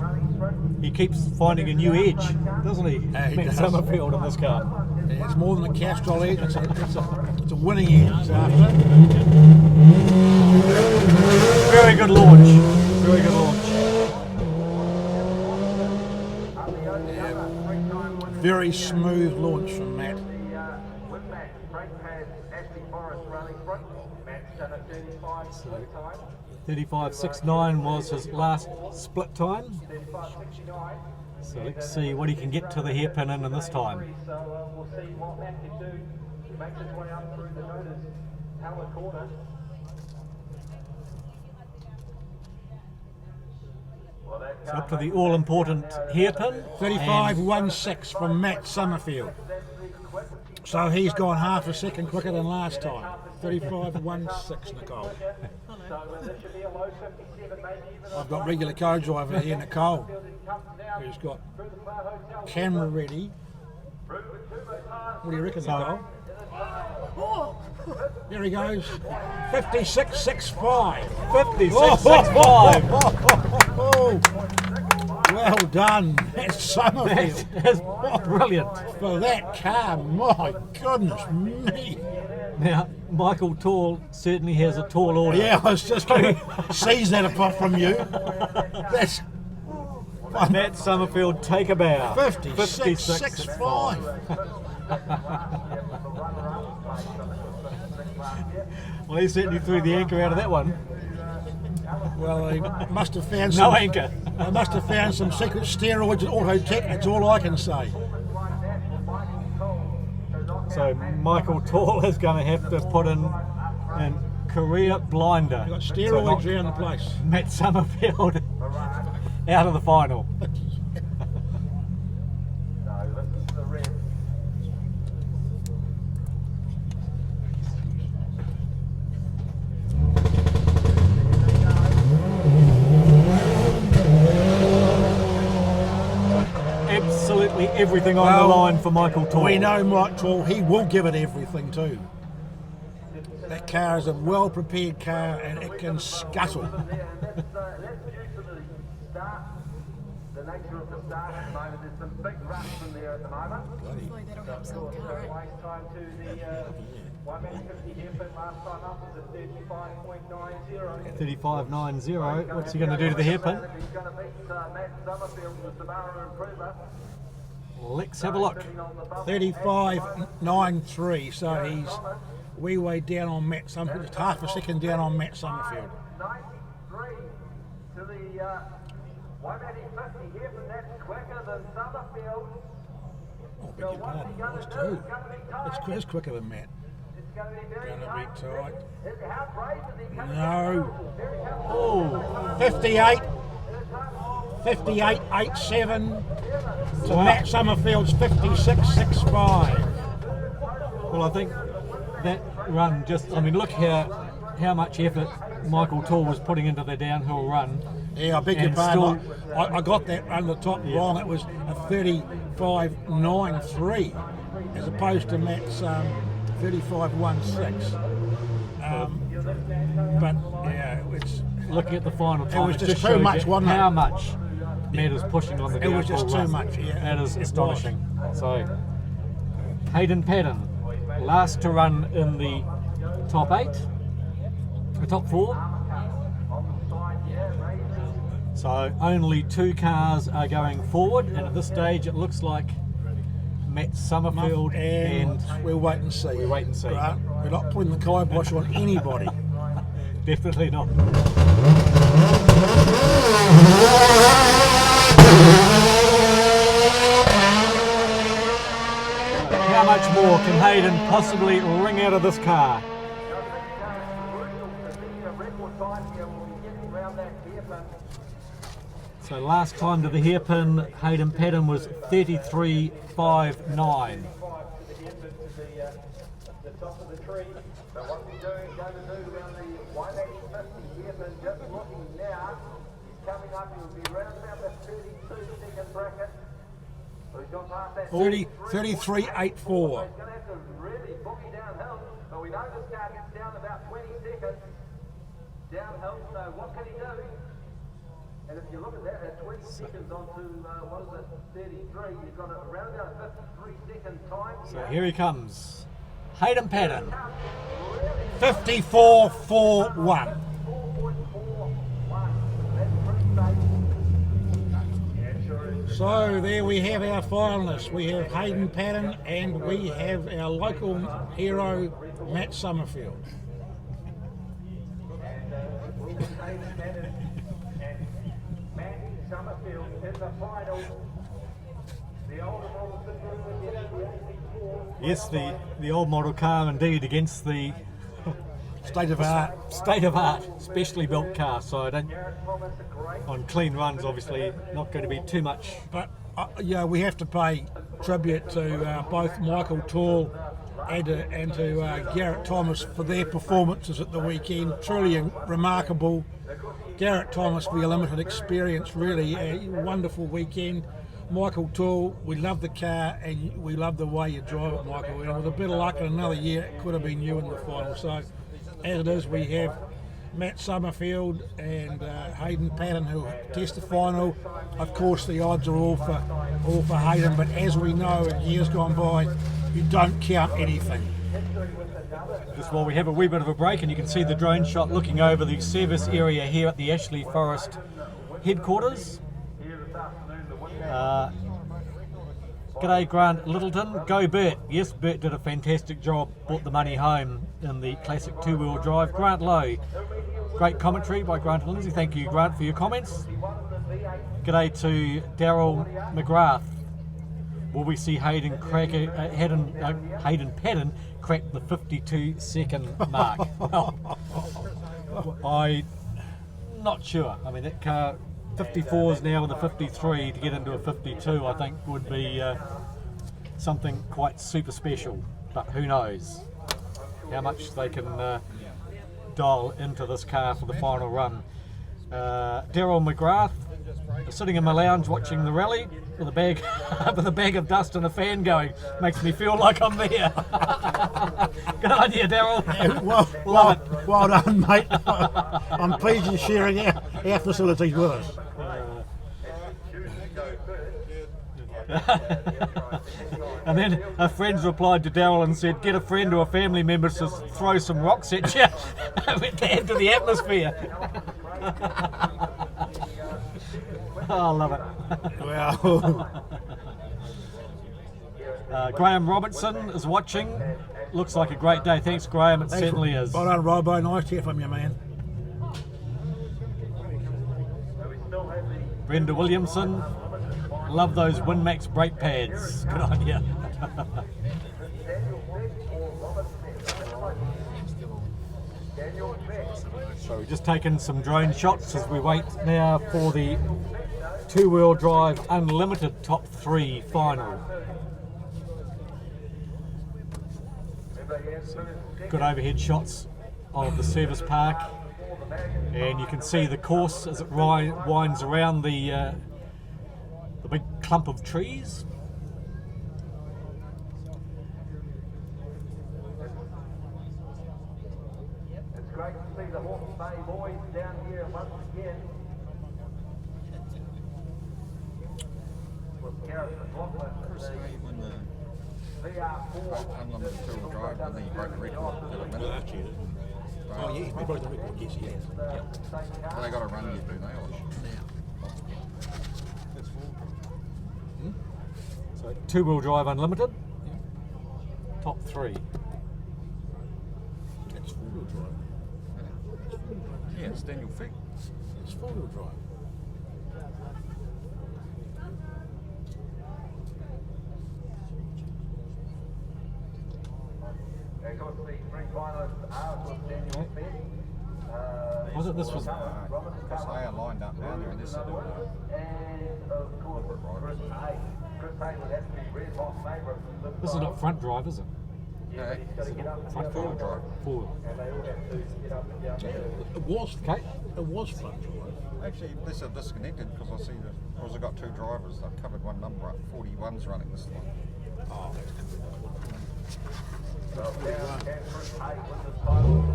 he keeps finding a new edge, doesn't he? Yeah, he Matt does. Summerfield in this car. Yeah, it's more than a Castrol edge, it's a winning edge it's after. Very good launch. Very good launch. Very smooth launch from Matt. Winmax brake pad, Ashley Forest running front. Matt's done a 35 split time. 35.69 was his last split time. 35.69. So let's see what he can get to the hairpin in this time. So we'll see what Matt can do. He makes his way up through the notice. Power corner. Well, that It's up to the all-important hairpin. 35.16 from Matt Summerfield. So he's gone half a second quicker than last time. 35.16, Nicole. So this should be a low 57, maybe even I've got regular co-driver here, Nicole, who's got camera ready. What do you reckon, Nicole? Here he goes. 56.65. 56.65. Oh, well done. That's Summerfield. That's brilliant. For that car, my goodness me. Now, Michael Tall certainly has a tall order. Yeah, I was just going to seize that apart from you. That's Matt Summerfield, take a bow. 56.65. Well, he certainly threw the anchor out of that one. Well, they must have found No some. anchor. They must have found some secret steroids at Autotech. That's all I can say. So Michael Tall is going to have to put in an career blinder. You've got So steroids knock around the place. Matt Summerfield out of the final. So this is the red. Absolutely everything on Well, the line for Michael Tall. We know Mike Tall, he will give it everything too. That car is a well prepared car and it can scuttle. That's due to the start, the nature of the start at the moment. There's some big ruts in there at the moment. Hopefully that'll help some car, right? Waste time to the 150 hairpin. Last time up was at 35.90. 35.90. What's he going to do to the hairpin? He's going to beat Matt Summerfield with the Subaru Improver. Let's have a look. 35.93, so he's wee way down on Matt Summerfield, just half a second down on Matt Summerfield. 93 to the 150 hairpin. That's quicker than Summerfield. Oh, beg your pardon, that's two. It's quicker than Matt. It's going to be very Gonna be tight. How brave is he coming? No. Oh, 58. 58.87 to Wow. Matt Summerfield's 56.65. well, I think that run just, I mean, look how much effort Michael Tall was putting into the downhill run. Yeah, I beg your And pardon. I got that run the top wrong. It was a 35.93 as opposed to Matt's 35.16. But yeah, it's Looking at the final time, was it just too shows much, you wasn't it? how much Matt is pushing on the It downhill was just too run. much, yeah. That is It was. astonishing. So, Hayden Padden, last to run in the top 8, the top 4. So only 2 cars are going forward, and at this stage it looks like Matt Summerfield and and we'll wait and see. We wait and see. Right? We're not putting the kibosh on anybody. definitely not. How much more can Hayden possibly wring out of this car? So last time to the hairpin, Hayden Padden was 33.59. The top of the tree. But what we're going to do around the 150 hairpin, just looking now, he's coming up, he'll be round about the 32-second bracket. So he's gone past that 33.84. He's going to have to really boogie downhill, but we know this car gets down about 20 seconds downhill, so what can he do? And if you look at that, at 20 seconds onto, what is it, 33, you've got around about a 53-second time. So here he comes, Hayden Padden. 54.41. So there we have our finalists. We have Hayden Padden and we have our local hero, Matt Summerfield. Summerfield in the final. The older model against the 84. Yes, the old model car indeed against the State of art. state of art, specially built car. So I don't, Garrett Thomas, a great on clean runs, obviously not going to be too much. But yeah, we have to pay tribute to both Michael Tall and to Garrett Thomas for their performances at the weekend. Truly remarkable. Garrett Thomas for your limited experience, really a wonderful weekend. Michael Tall, we love the car and we love the way you drive it, Michael. And with a bit of luck in another year, it could have been you in the final. So, as it is, we have Matt Summerfield and Hayden Padden who test the final. Of course, the odds are all for Hayden, but as we know, in years gone by, you don't count anything. Just while we have a wee bit of a break, and you can see the drone shot looking over the service area here at the Ashley Forest headquarters. G'day Grant Littleton, go Bert. Yes, Bert did a fantastic job, brought the money home in the classic two-wheel drive. Grant Lowe, great commentary by Grant and Lindsay. Thank you Grant for your comments. G'day to Daryl McGrath. Will we see Hayden Paddon crack the 52-second mark? Well, I'm not sure. I mean, that car 54 is now with a 53, to get into a 52 I think would be something quite super special, but who knows how much they can dial into this car for the final run. Daryl McGrath, sitting in my lounge watching the rally with a bag with a bag of dust and a fan going, makes me feel like I'm there. Good idea, Daryl. Well done, mate. I'm pleased you're sharing our facilities with us. And then a friend replied to Daryl and said, get a friend or a family member to throw some rocks at you into the atmosphere. Oh, I love it. Well, Graham Robertson is watching. Looks like a great day. Thanks, Graham. It certainly is. well done, Robo. Nice to hear from you, man. Brenda Williamson. Love those Winmax brake pads. Good on you. So we're just taking some drone shots as we wait now for the two-wheel drive unlimited top 3 final. Good overhead shots of the service park, and you can see the course as it winds around the big clump of trees. It's great to see the Hawke's Bay boys down here once again. With Gareth McLaughlin, When the VR4 unlimited two-wheel drive, and then he broke the record for a minute. Last year. Oh, yeah, he broke the record. Yes, he has. Well, they got a run yet, do they? So two-wheel drive unlimited, top 3. It's four-wheel drive. Yeah, it's Daniel Fick. It's four-wheel drive. Of course, the 3 finalists are with Daniel Fick. Was it this was? Because they are lined up down there, and this is doing And of course, Chris Hay. Chris Hay would have to be red hot favourite. This is not front drive, is it? Yeah, Front four-wheel drive. Forward. And they all have to get up and down there. It was. Okay. It was front drive. Actually, this are disconnected because I see that because I've got 2 drivers. They've covered one number up. 41's running this one. Oh, that's good. So now can Chris Hay win the title of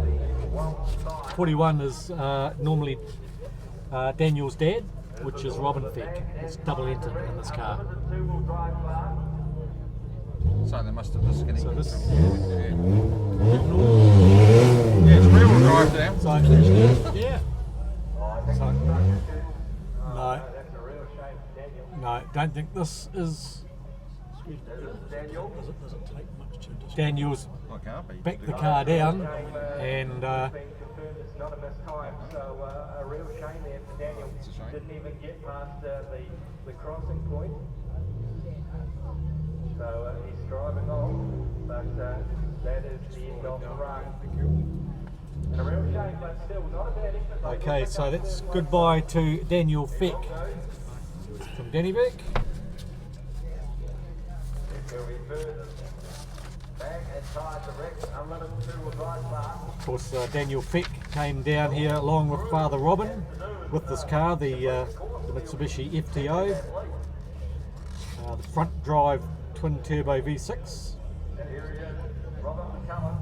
the world side? 41 is normally Daniel's dad, which is Robin Fick. It's double entered in this car. Two-wheel drive car. So they must have disconnected. So this, Yeah, it's rear-wheel drive now. so, Yeah. so, no, That's a real shame, Daniel. no, don't think this is Daniel. Does it take much to just... Daniel's. Well, it can't be. Back the car down, and Been confirmed it's not a missed time, so a real shame there for Daniel. It's a shame. Didn't even get past the crossing point. So he's driving on, but that is the end of the run. And a real shame, but still not a bad effort. okay, so that's goodbye to Daniel Fick from Danny Vick. Back and tied the Rex unlimited two-wheel drive car. Of course, Daniel Fick came down here along with Father Robin with this car, the Mitsubishi FTO, the front drive twin turbo V6, And here he is, Robert McCullough.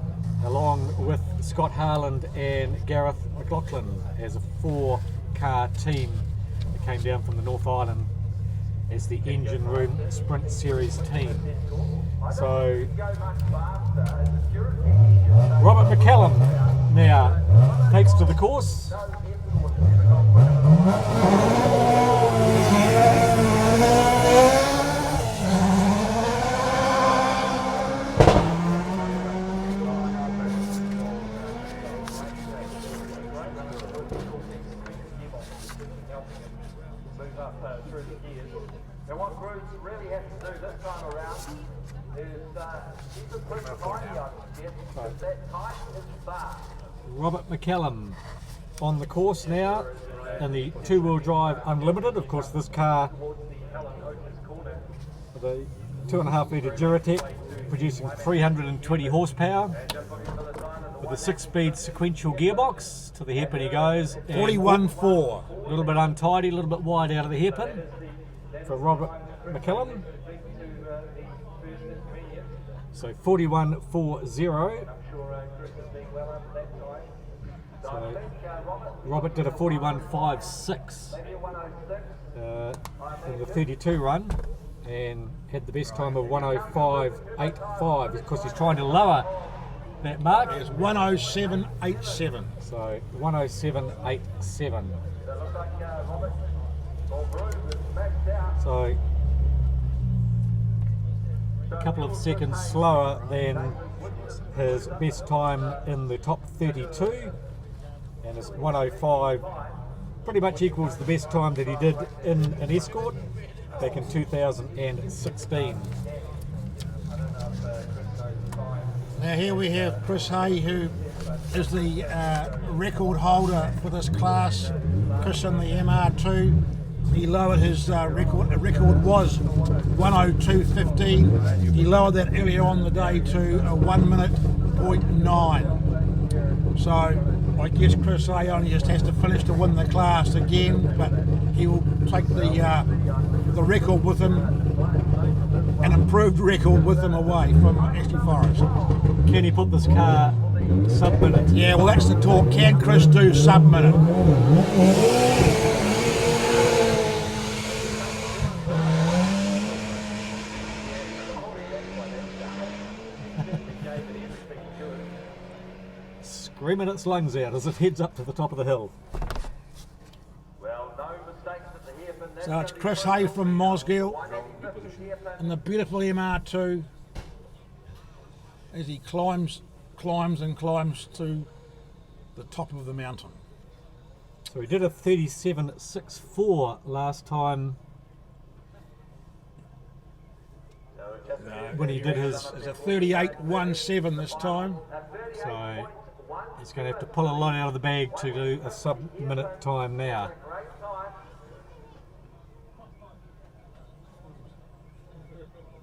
along with Scott Harland and Gareth McLaughlin as a 4-car team that came down from the North Island as the Engine Room Sprint Series team. So Robert McCallum now takes to the course. Robert McCallum on the course now in the two-wheel drive Unlimited. Of course, this car with a 2.5 litre Duratec producing 320 horsepower with a 6-speed sequential gearbox. To the hairpin he goes. 41.4. A little bit untidy, a little bit wide out of the hairpin for Robert McCallum. So 41.40. So Robert did a 41.56 in the 32 run and had the best time of 105.85 because he's trying to lower that mark. It's 107.87. So 107.87. So a couple of seconds slower than his best time in the top 32, and his 105 pretty much equals the best time that he did in an Escort back in 2016. Now here we have Chris Hay, who is the record holder for this class. Chris in the MR2. He lowered his record. The record was 102.15. He lowered that earlier on the day to a 1 minute .9. So I guess Chris Hay only just has to finish to win the class again, but he will take the record with him, an improved record with him away from Ashley Forest. Can he put this car sub-minute? Yeah, well that's the talk. Can Chris do sub-minute? Screaming its lungs out as it heads up to the top of the hill. So it's Chris Hay from Mosgiel in the beautiful MR2 as he climbs and climbs to the top of the mountain. So he did a 37.64 last time when he did his. It's a 38.17 this time. So he's going to have to pull a lot out of the bag to do a sub-minute time now.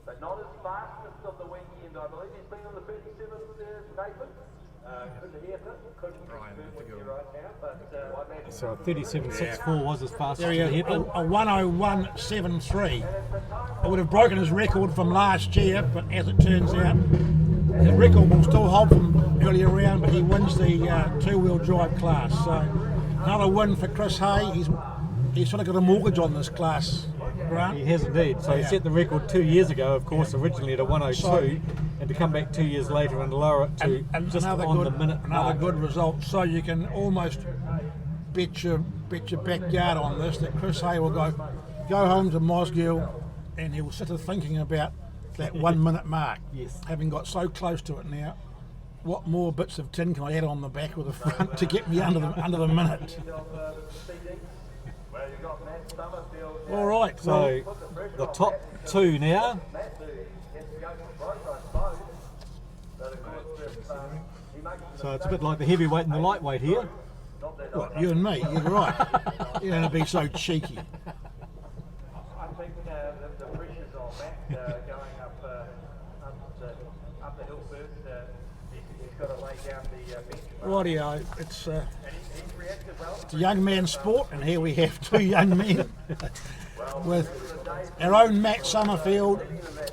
But not as fastest of the weekend, I believe. He's been on the 37 there, Nathan. Couldn't hear him. Couldn't confirm with you right now, but I imagine. So 37.64 was his fastest There he to is, the a hairpin. 101.73. It would have broken his record from last year, but as it turns out, his record will still hold from earlier round, but he wins the two-wheel drive class. So another win for Chris Hay. He's sort of got a mortgage on this class, Grant. He has indeed. So he set the record 2 years ago, of course, originally at a 102, and to come back 2 years later and lower it to just another on good, the minute another mark. good result. So you can almost bet your backyard on this that Chris Hay will go home to Mosgiel and he will sit there thinking about that 1 minute mark. Yes. Having got so close to it now, what more bits of tin can I add on the back or the front to get me under the minute? All right. So the top two now. So it's a bit like the heavyweight and the lightweight here. What, you and me? You're right. You're going to be so cheeky. I think the pressure's on Matt going up the hill first. He's got to lay down the bench. Rightio. It's And he's reacted well. a young man's sport, and here we have two young men with our own Matt Summerfield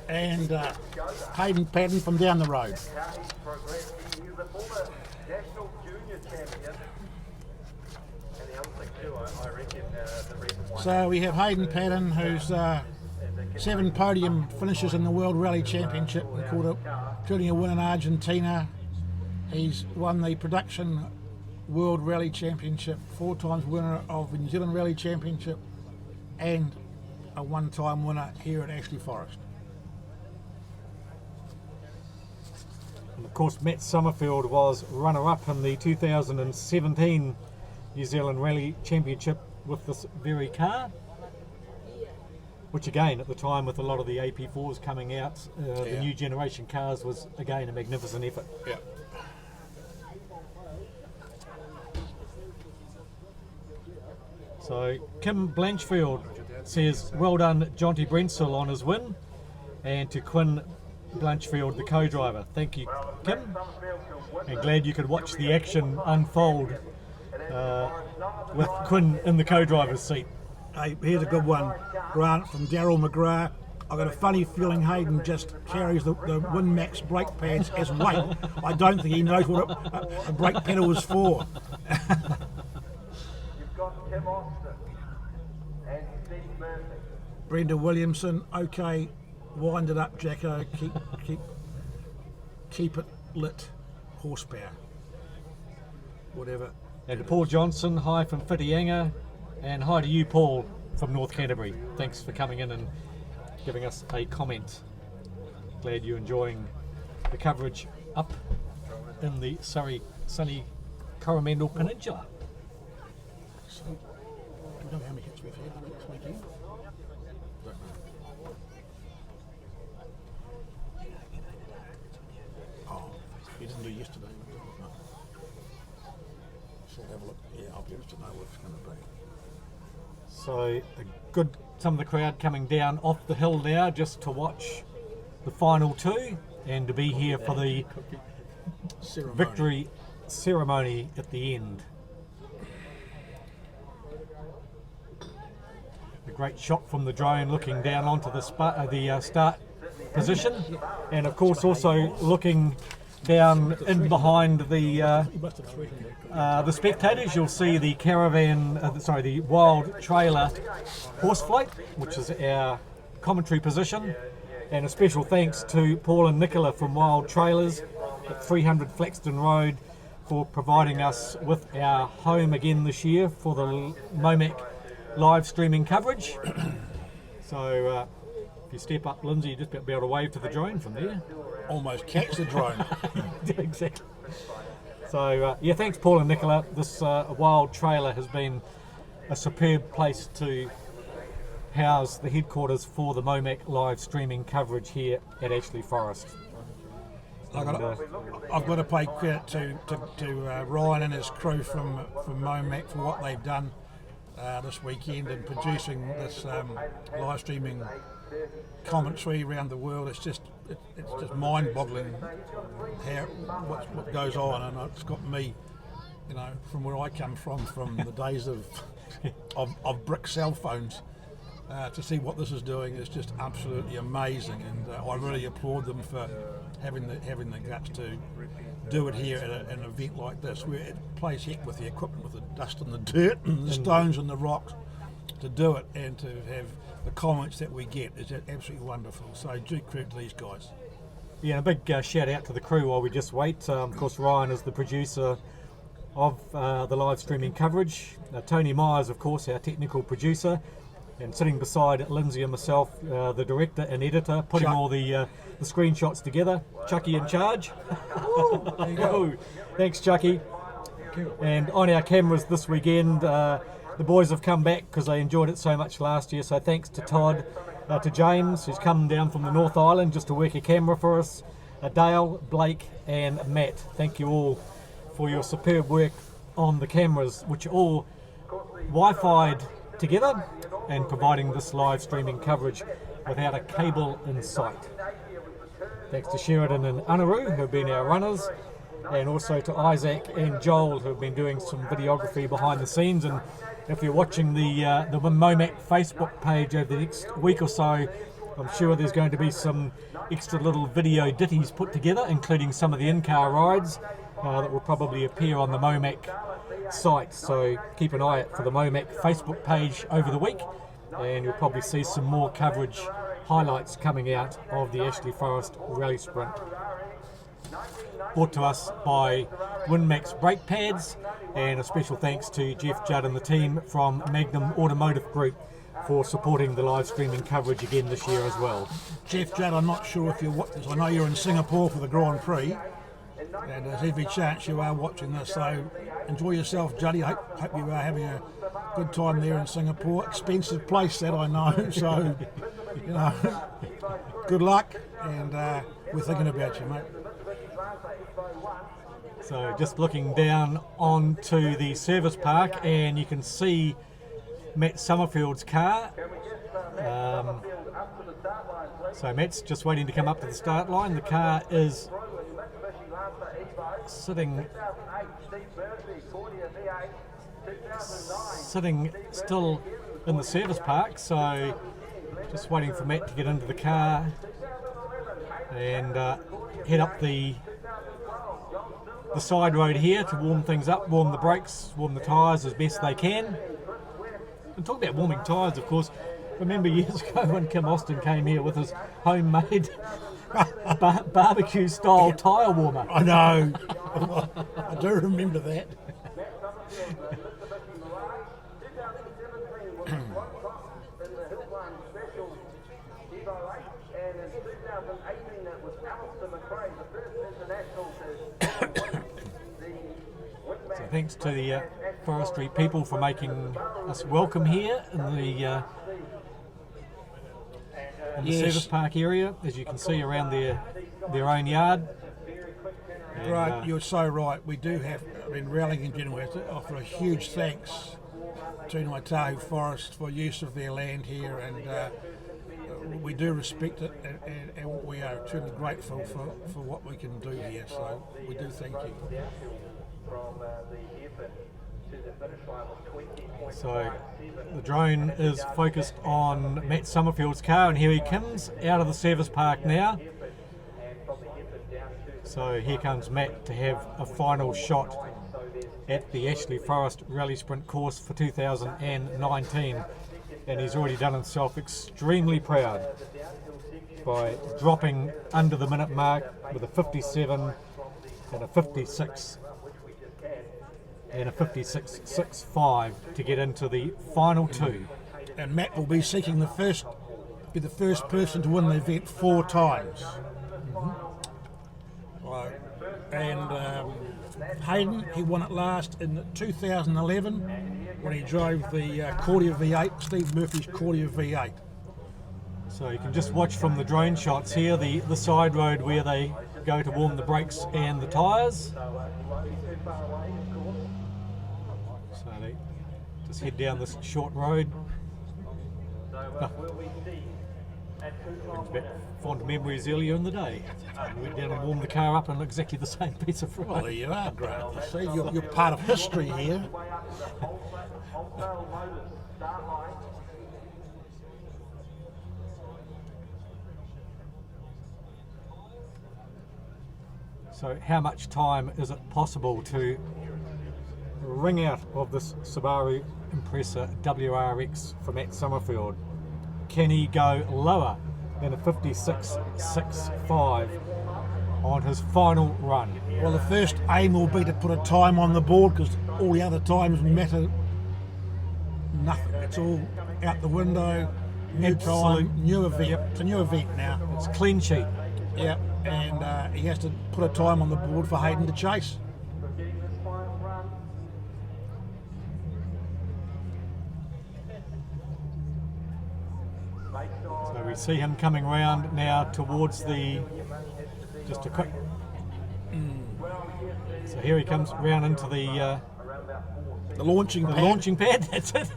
and Hayden Patton from down the road. How he's progressed. He's a former national junior champion. And the other thing too, I reckon the reason why. So we have Hayden Patton, who's 7 podium finishes in the World Rally Championship, including a win in Argentina. He's won the Production World Rally Championship, 4 times winner of the New Zealand Rally Championship, and a 1-time winner here at Ashley Forest. And of course, Matt Summerfield was runner-up in the 2017 New Zealand Rally Championship with this very car. which again, at the time with a lot of the AP4s coming out, the Yeah. new generation cars, was again a magnificent effort. Yeah. So Kim Blanchfield says, well done Jonty Brensel on his win, and to Quinn Blanchfield, the co-driver. Thank you, Kim, and glad you could watch the action unfold with Quinn in the co-driver's seat. Hey, here's a good one. Grant from Daryl McGrath. I've got a funny feeling Hayden just carries the Winmax brake pads as weight. I don't think he knows what a brake pedal is for. You've got Tim Austin and Steve Murphy. Brenda Williamson. Okay, wind it up, Jacko. Keep it lit. Horsepower. Whatever. And to Paul Johnson, hi from Whitianga, and hi to you, Paul, from North Canterbury. Thanks for coming in and giving us a comment. Glad you're enjoying the coverage up in the Surrey sunny Coromandel Peninsula. So, do you know how many hits we've had this weekend? Oh, you didn't do yesterday. No. So have a look. Yeah, I'll be able to know what it's going to be. So some of the crowd coming down off the hill now just to watch the final two and to be here for the Ceremony. victory ceremony at the end. A great shot from the drone looking down onto the start position, and of course also looking down in behind the spectators. You'll see the caravan, the wild trailer horse float, which is our commentary position, and a special thanks to Paul and Nicola from Wild Trailers at 300 Flaxton Road for providing us with our home again this year for the MoMac live streaming coverage. So if you step up, Lindsay, you just be able to wave to the drone from there. Almost catch the drone. Exactly. So yeah, thanks Paul and Nicola. This wild trailer has been a superb place to house the headquarters for the MoMac live streaming coverage here at Ashley Forest. I've got to pay credit to Ryan and his crew from MoMac for what they've done this weekend in producing this live streaming commentary around the world. It's just mind-boggling how what goes on, and it's got me, from where I come from the days of brick cell phones. To see what this is doing is just absolutely amazing, and I really applaud them for having the guts to do it here at an event like this, where it plays heck with the equipment, with the dust and the dirt and the stones and the rocks, to do it and to have the comments that we get is absolutely wonderful. So due credit to these guys. Yeah, a big shout out to the crew while we just wait. Of course, Ryan is the producer of the live streaming coverage. Tony Myers, of course, our technical producer. And sitting beside Lindsay and myself, the director and editor, putting all the screenshots together. Chucky in charge. There you go. Thanks, Chucky. And on our cameras this weekend, the boys have come back because they enjoyed it so much last year. So thanks to Todd, to James, who's come down from the North Island just to work a camera for us, Dale, Blake and Matt. Thank you all for your superb work on the cameras, which are all Wi-Fi'd together and providing this live streaming coverage without a cable in sight. Thanks to Sheridan and Anaru, who have been our runners, and also to Isaac and Joel, who have been doing some videography behind the scenes. And if you're watching the MoMac Facebook page over the next week or so, I'm sure there's going to be some extra little video ditties put together, including some of the in-car rides that will probably appear on the MoMac site. So keep an eye out for the MoMac Facebook page over the week, and you'll probably see some more coverage highlights coming out of the Ashley Forest Rally Sprint. Brought to us by Winmax brake pads, and a special thanks to Jeff Judd and the team from Magnum Automotive Group for supporting the live streaming coverage again this year as well. Jeff Judd, I'm not sure if you're watching this. I know you're in Singapore for the Grand Prix. And there's every chance you are watching this, so enjoy yourself, Juddy. Hope you are having a good time there in Singapore. Expensive place, that I know, so you know, good luck, and we're thinking about you, mate. So just looking down onto the service park, and you can see Matt Summerfield's car. So Matt's just waiting to come up to the start line. The car is sitting still in the service park, so just waiting for Matt to get into the car and head up the side road here to warm things up, warm the brakes, warm the tyres as best they can. And talk about warming tyres, of course, remember years ago when Kim Austin came here with his homemade barbecue style tyre warmer. I know. I do remember that. So thanks to the forestry people for making us welcome here in the Yes. service park area, as you can see around their own yard. And, Right, you're so right. We do have, Rowling in general, has to offer a huge thanks to Ngāi Forest for use of their land here, and we do respect it, and we are truly grateful for what we can do here, so we do thank you. So the drone is focused on Matt Summerfield's car, and here he comes out of the service park now. So here comes Matt to have a final shot at the Ashley Forest Rally Sprint course for 2019, and he's already done himself extremely proud by dropping under the minute mark with a 57 and a 56 and a 56.65 to get into the final two. And Matt will be seeking the first person to win the event 4 times. Right. And Hayden, he won it last in 2011 when he drove the Cordia V8, Steve Murphy's Cordia V8. So you can just watch from the drone shots here the side road where they go to warm the brakes and the tyres. So they just head down this short road. Brings back fond memories earlier in the day. We went down and warmed the car up on exactly the same piece of road. Well, there you are, great. You see, you're part of history here. So how much time is it possible to wring out of this Subaru Impreza WRX for Matt Summerfield? Can he go lower than a 56.65 on his final run? Well, the first aim will be to put a time on the board, because all the other times matter nothing. It's all out the window. New time, new event. Yep. It's a new event now. It's a clean sheet. Yep. And he has to put a time on the board for Hayden to chase. So we see him coming round now towards just a quick. So here he comes round into the launching pad. launching pad. That's it.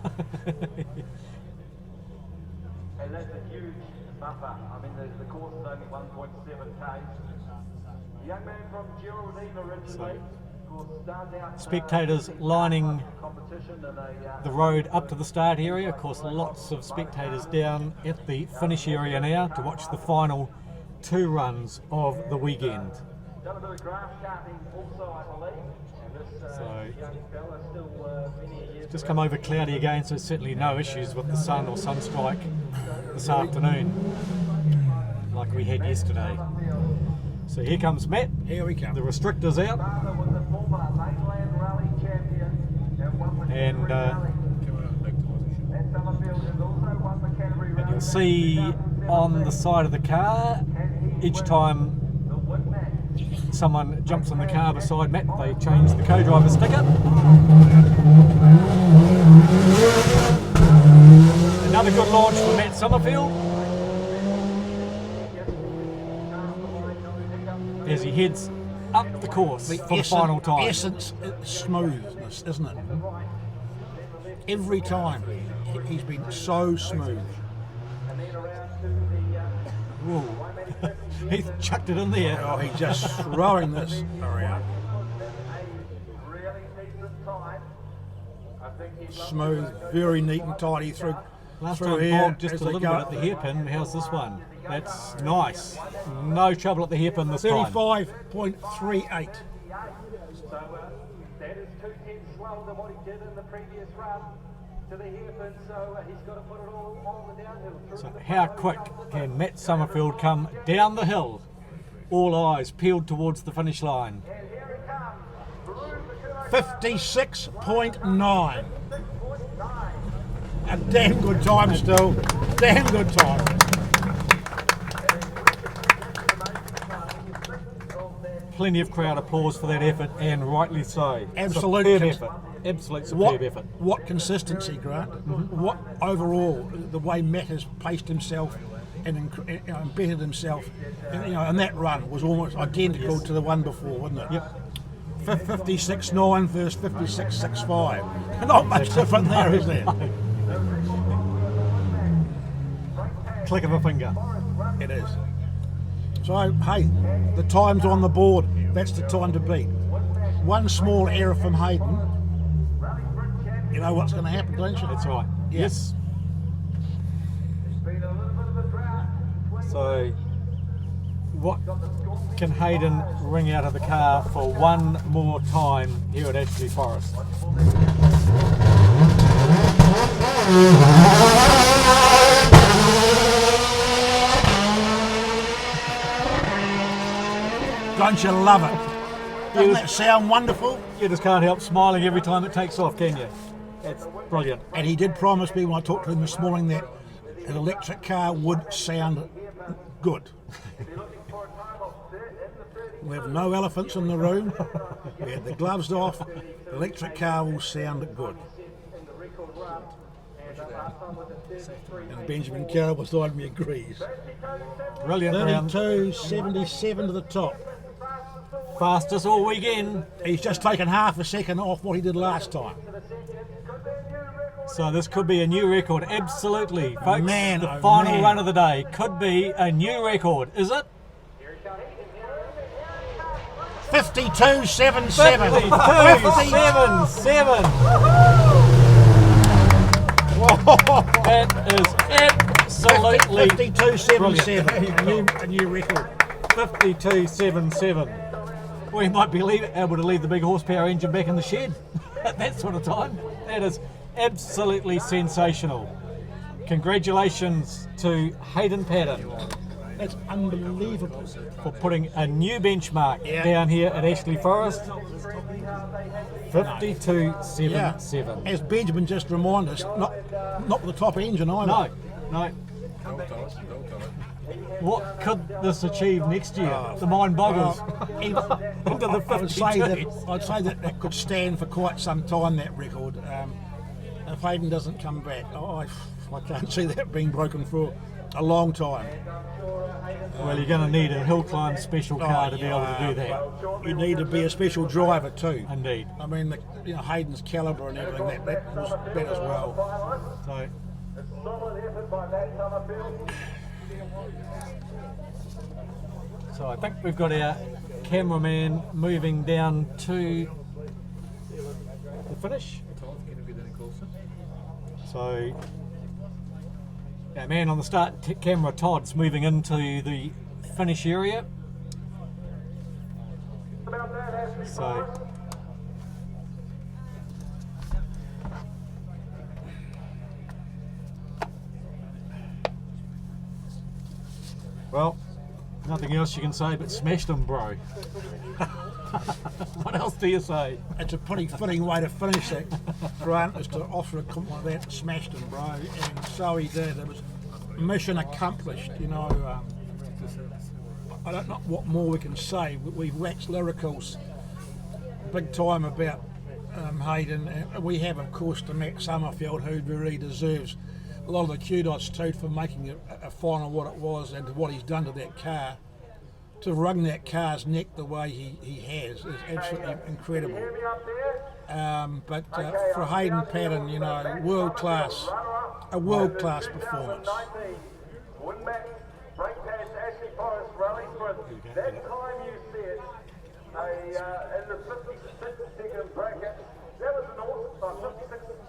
And that's a huge buffer. I mean, the course is only 1.7k. The young man from Geraldine originally, of course, started out Spectators lining competition in a the road up to the start area. Of course, lots of spectators down at the finish area now to watch the final 2 runs of the weekend. done a bit of grass carting also, I believe. And this So young fella still many years just come over cloudy again, so certainly no issues with the sun or sunstrike this afternoon like we had yesterday. So here comes Matt. Here we come. The restrictor's out. father was the former Mainland Rally champion and won the And, Canterbury Rally. And Summerfield has also won the Canterbury And Rally. you'll see on the side of the car each time The Winmax someone jumps in the car beside Matt, they change the co-driver sticker. Another good launch for Matt Summerfield as he heads up the course for the final time. Essence, smoothness, isn't it? Every time he's been so smooth. Whoa. He chucked it in there. Oh, he's just throwing this around. Smooth, very neat and tidy through. Last through time here bogged just as a they little go bit at the hairpin. How's this one? That's nice. No trouble at the hairpin this time. 35.38. So that is 2/10 slower than what he did in the previous run to the hairpin, so he's got to put it all on the downhill. So how quick can Matt Summerfield come down the hill? All eyes peeled towards the finish line. 56.9. A damn good time still. Damn good time. Plenty of crowd applause for that effort, and rightly so. Absolute Superb cons- effort. Absolute superb effort. What consistency, Grant. What overall, the way Matt has paced himself and embedded himself, and that run was almost identical to the one before, wasn't it? Yep. 56.9 versus 56.65. Not much different there, is there? Click of a finger. It is. So, hey, the time's on the board. That's the time to beat. One small error from Hayden. You know what's going to happen, don't you? That's right. Yeah. Yes. So, what can Hayden wring out of the car for one more time here at Ashley Forest? Don't you love it? Doesn't that sound wonderful? You just can't help smiling every time it takes off, can you? That's brilliant. And he did promise me when I talked to him this morning that an electric car would sound good. We have no elephants in the room. We had the gloves off. The electric car will sound good. And Benjamin Kerr beside me agrees. Brilliant round. 32.77 to the top. Fastest all weekend. He's just taken half a second off what he did last time. So this could be a new record. Absolutely, folks. Man, the oh final man. run of the day could be a new record. Is it? 52.77. 52.77. That is absolutely 52.77. A new record. 52.77. We might be able to leave the big horsepower engine back in the shed at that sort of time. That is absolutely sensational. Congratulations to Hayden Patton That's unbelievable. for putting a new benchmark Yeah. down here at Ashley Forest. 52.77. As Benjamin just reminded us, not with the top engine either. No. Don't tell us. What could this achieve next year? The mind boggles. Into the 52. I'd say that could stand for quite some time, that record. If Hayden doesn't come back, I can't see that being broken for a long time. Well, you're going to need a hill climb special car to be able to do that. You need to be a special driver too. Indeed. I mean, Hayden's calibre and everything, that was that as well. So, Solid effort by Matt Summerfield. so I think we've got our cameraman moving down to the finish. So, our man on the start camera, Todd's moving into the finish area. So, well, nothing else you can say but smashed him, bro. What else do you say? It's a pretty fitting way to finish that, Grant, is to offer a compliment like that, smashed him, bro, and so he did. It was mission accomplished, I don't know what more we can say. We've waxed lyricals big time about Hayden, and we have, of course, to Matt Summerfield, who really deserves a lot of the kudos too for making a final what it was, and to what he's done to that car. To wrung that car's neck the way he has is absolutely incredible. But for Hayden Patton, you know, a world class performance. Winmax, brake pads, Ashley Forest rally sprint. That time you said in the 56-second bracket, that was an awesome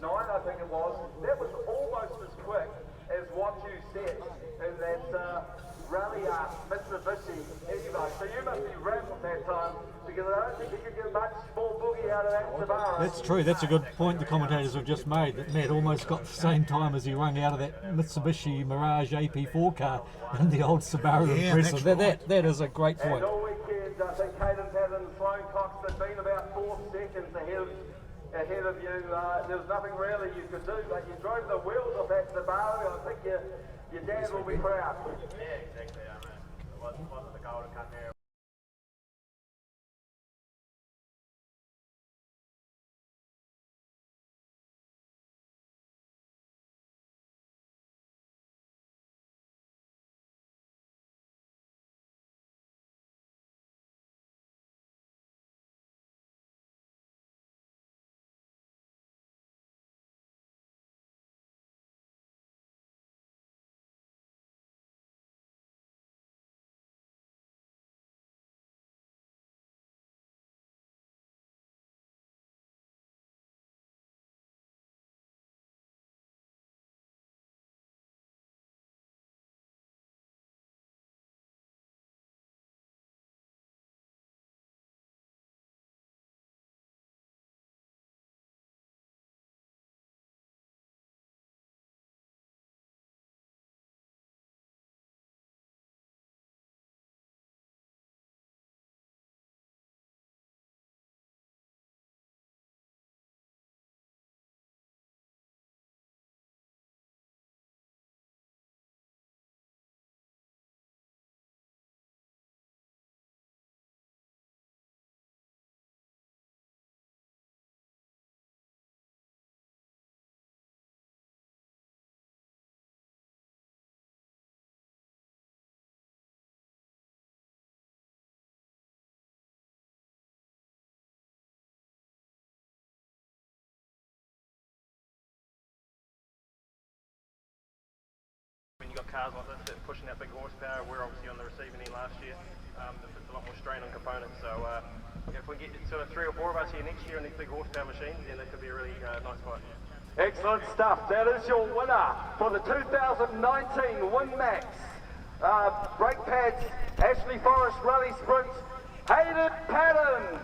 56.9, I think it was. That was almost as quick as what you said in that rally Mitsubishi. Anyway, so you must be rattled that time, because I don't think you could get much more boogie out of that Subaru. That's true. That's a good point the commentators have just made, that Matt almost got the same time as he rung out of that Mitsubishi Mirage AP4 car in the old Subaru Impreza. Right. That is a great point. And all weekend, I think Hayden Patton and Sloane Cox had been about 4 seconds ahead of you. There was nothing really you could do, but you drove the wheels of that Subaru. I think your dad will be proud. Yeah, exactly. It wasn't the golden cut there. When you've got cars like this that are pushing out big horsepower, we're obviously on the receiving end last year. There's a lot more strain on components, so if we get sort of 3 or 4 of us here next year on these big horsepower machines, then that could be a really nice fight. Excellent stuff. That is your winner for the 2019 Winmax brake pads Ashley Forest Rally Sprint, Hayden Patton.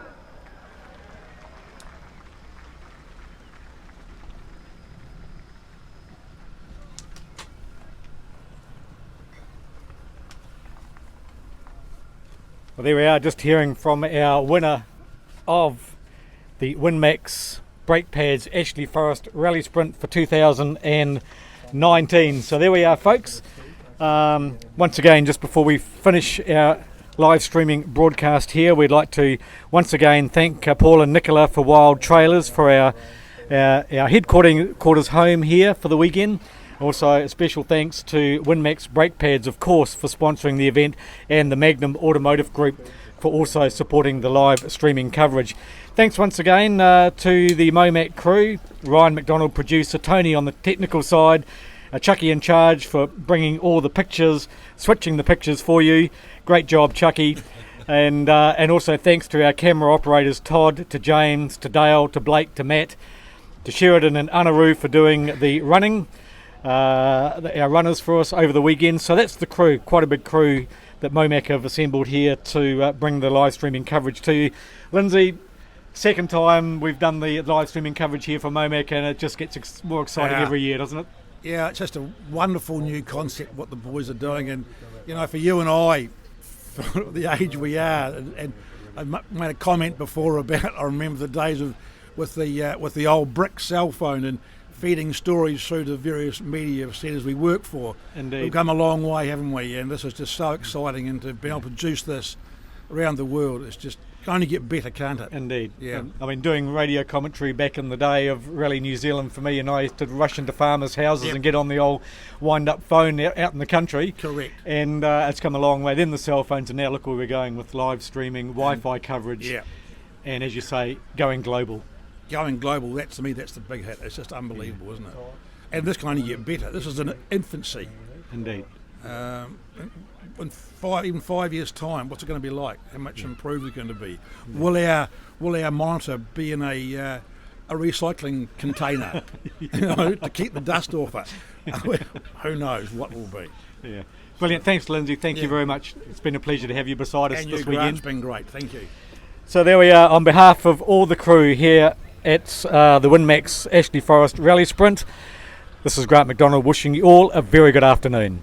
Well, there we are, just hearing from our winner of the Winmax brake pads Ashley Forest Rally Sprint for 2019. So there we are, folks. Once again, just before we finish our live streaming broadcast here, we'd like to once again thank Paul and Nicola for Wild Trailers for our headquarters home here for the weekend. Also, a special thanks to Winmax brake pads, of course, for sponsoring the event, and the Magnum Automotive Group for also supporting the live streaming coverage. Thanks once again to the MoMac crew, Ryan McDonald, producer, Tony on the technical side, Chucky in charge for bringing all the pictures, switching the pictures for you. Great job, Chucky. And also thanks to our camera operators, Todd, to James, to Dale, to Blake, to Matt, to Sheridan and Anaru for doing the running. Our runners for us over the weekend. So that's the crew, quite a big crew that MoMac have assembled here to bring the live streaming coverage to you. Lindsay, second time we've done the live streaming coverage here for MoMac, and it just gets more exciting every year, doesn't it? Yeah, it's just a wonderful new concept what the boys are doing, and you know, for you and I, for the age we are, and I made a comment before about, I remember the days with the old brick cell phone, and feeding stories through the various media centres we work for. Indeed. We've come a long way, haven't we? And this is just so exciting, and to be able to produce this around the world, it's just can only get better, can't it? Indeed. Yeah. I mean, doing radio commentary back in the day of Rally New Zealand for me, and I used to rush into farmers' houses Yep. and get on the old wind-up phone out in the country. Correct. And it's come a long way. Then the cell phones, and now look where we're going with live streaming, Wi-Fi coverage, Yeah. and as you say, going global. Going global, that to me, that's the big hit. It's just unbelievable, isn't it? And this can only get better. This is an infancy. Indeed. In even 5 years' time, what's it going to be like? How much improved is it going to be? Will our monitor be in a recycling container, to keep the dust off it? Who knows what will be? Yeah. Brilliant. Thanks, Lindsay. Thank you very much. It's been a pleasure to have you beside us And this you, Grant, weekend. it's been great. Thank you. So there we are, on behalf of all the crew here at the Winmax Ashley Forest Rally Sprint. This is Grant McDonald wishing you all a very good afternoon.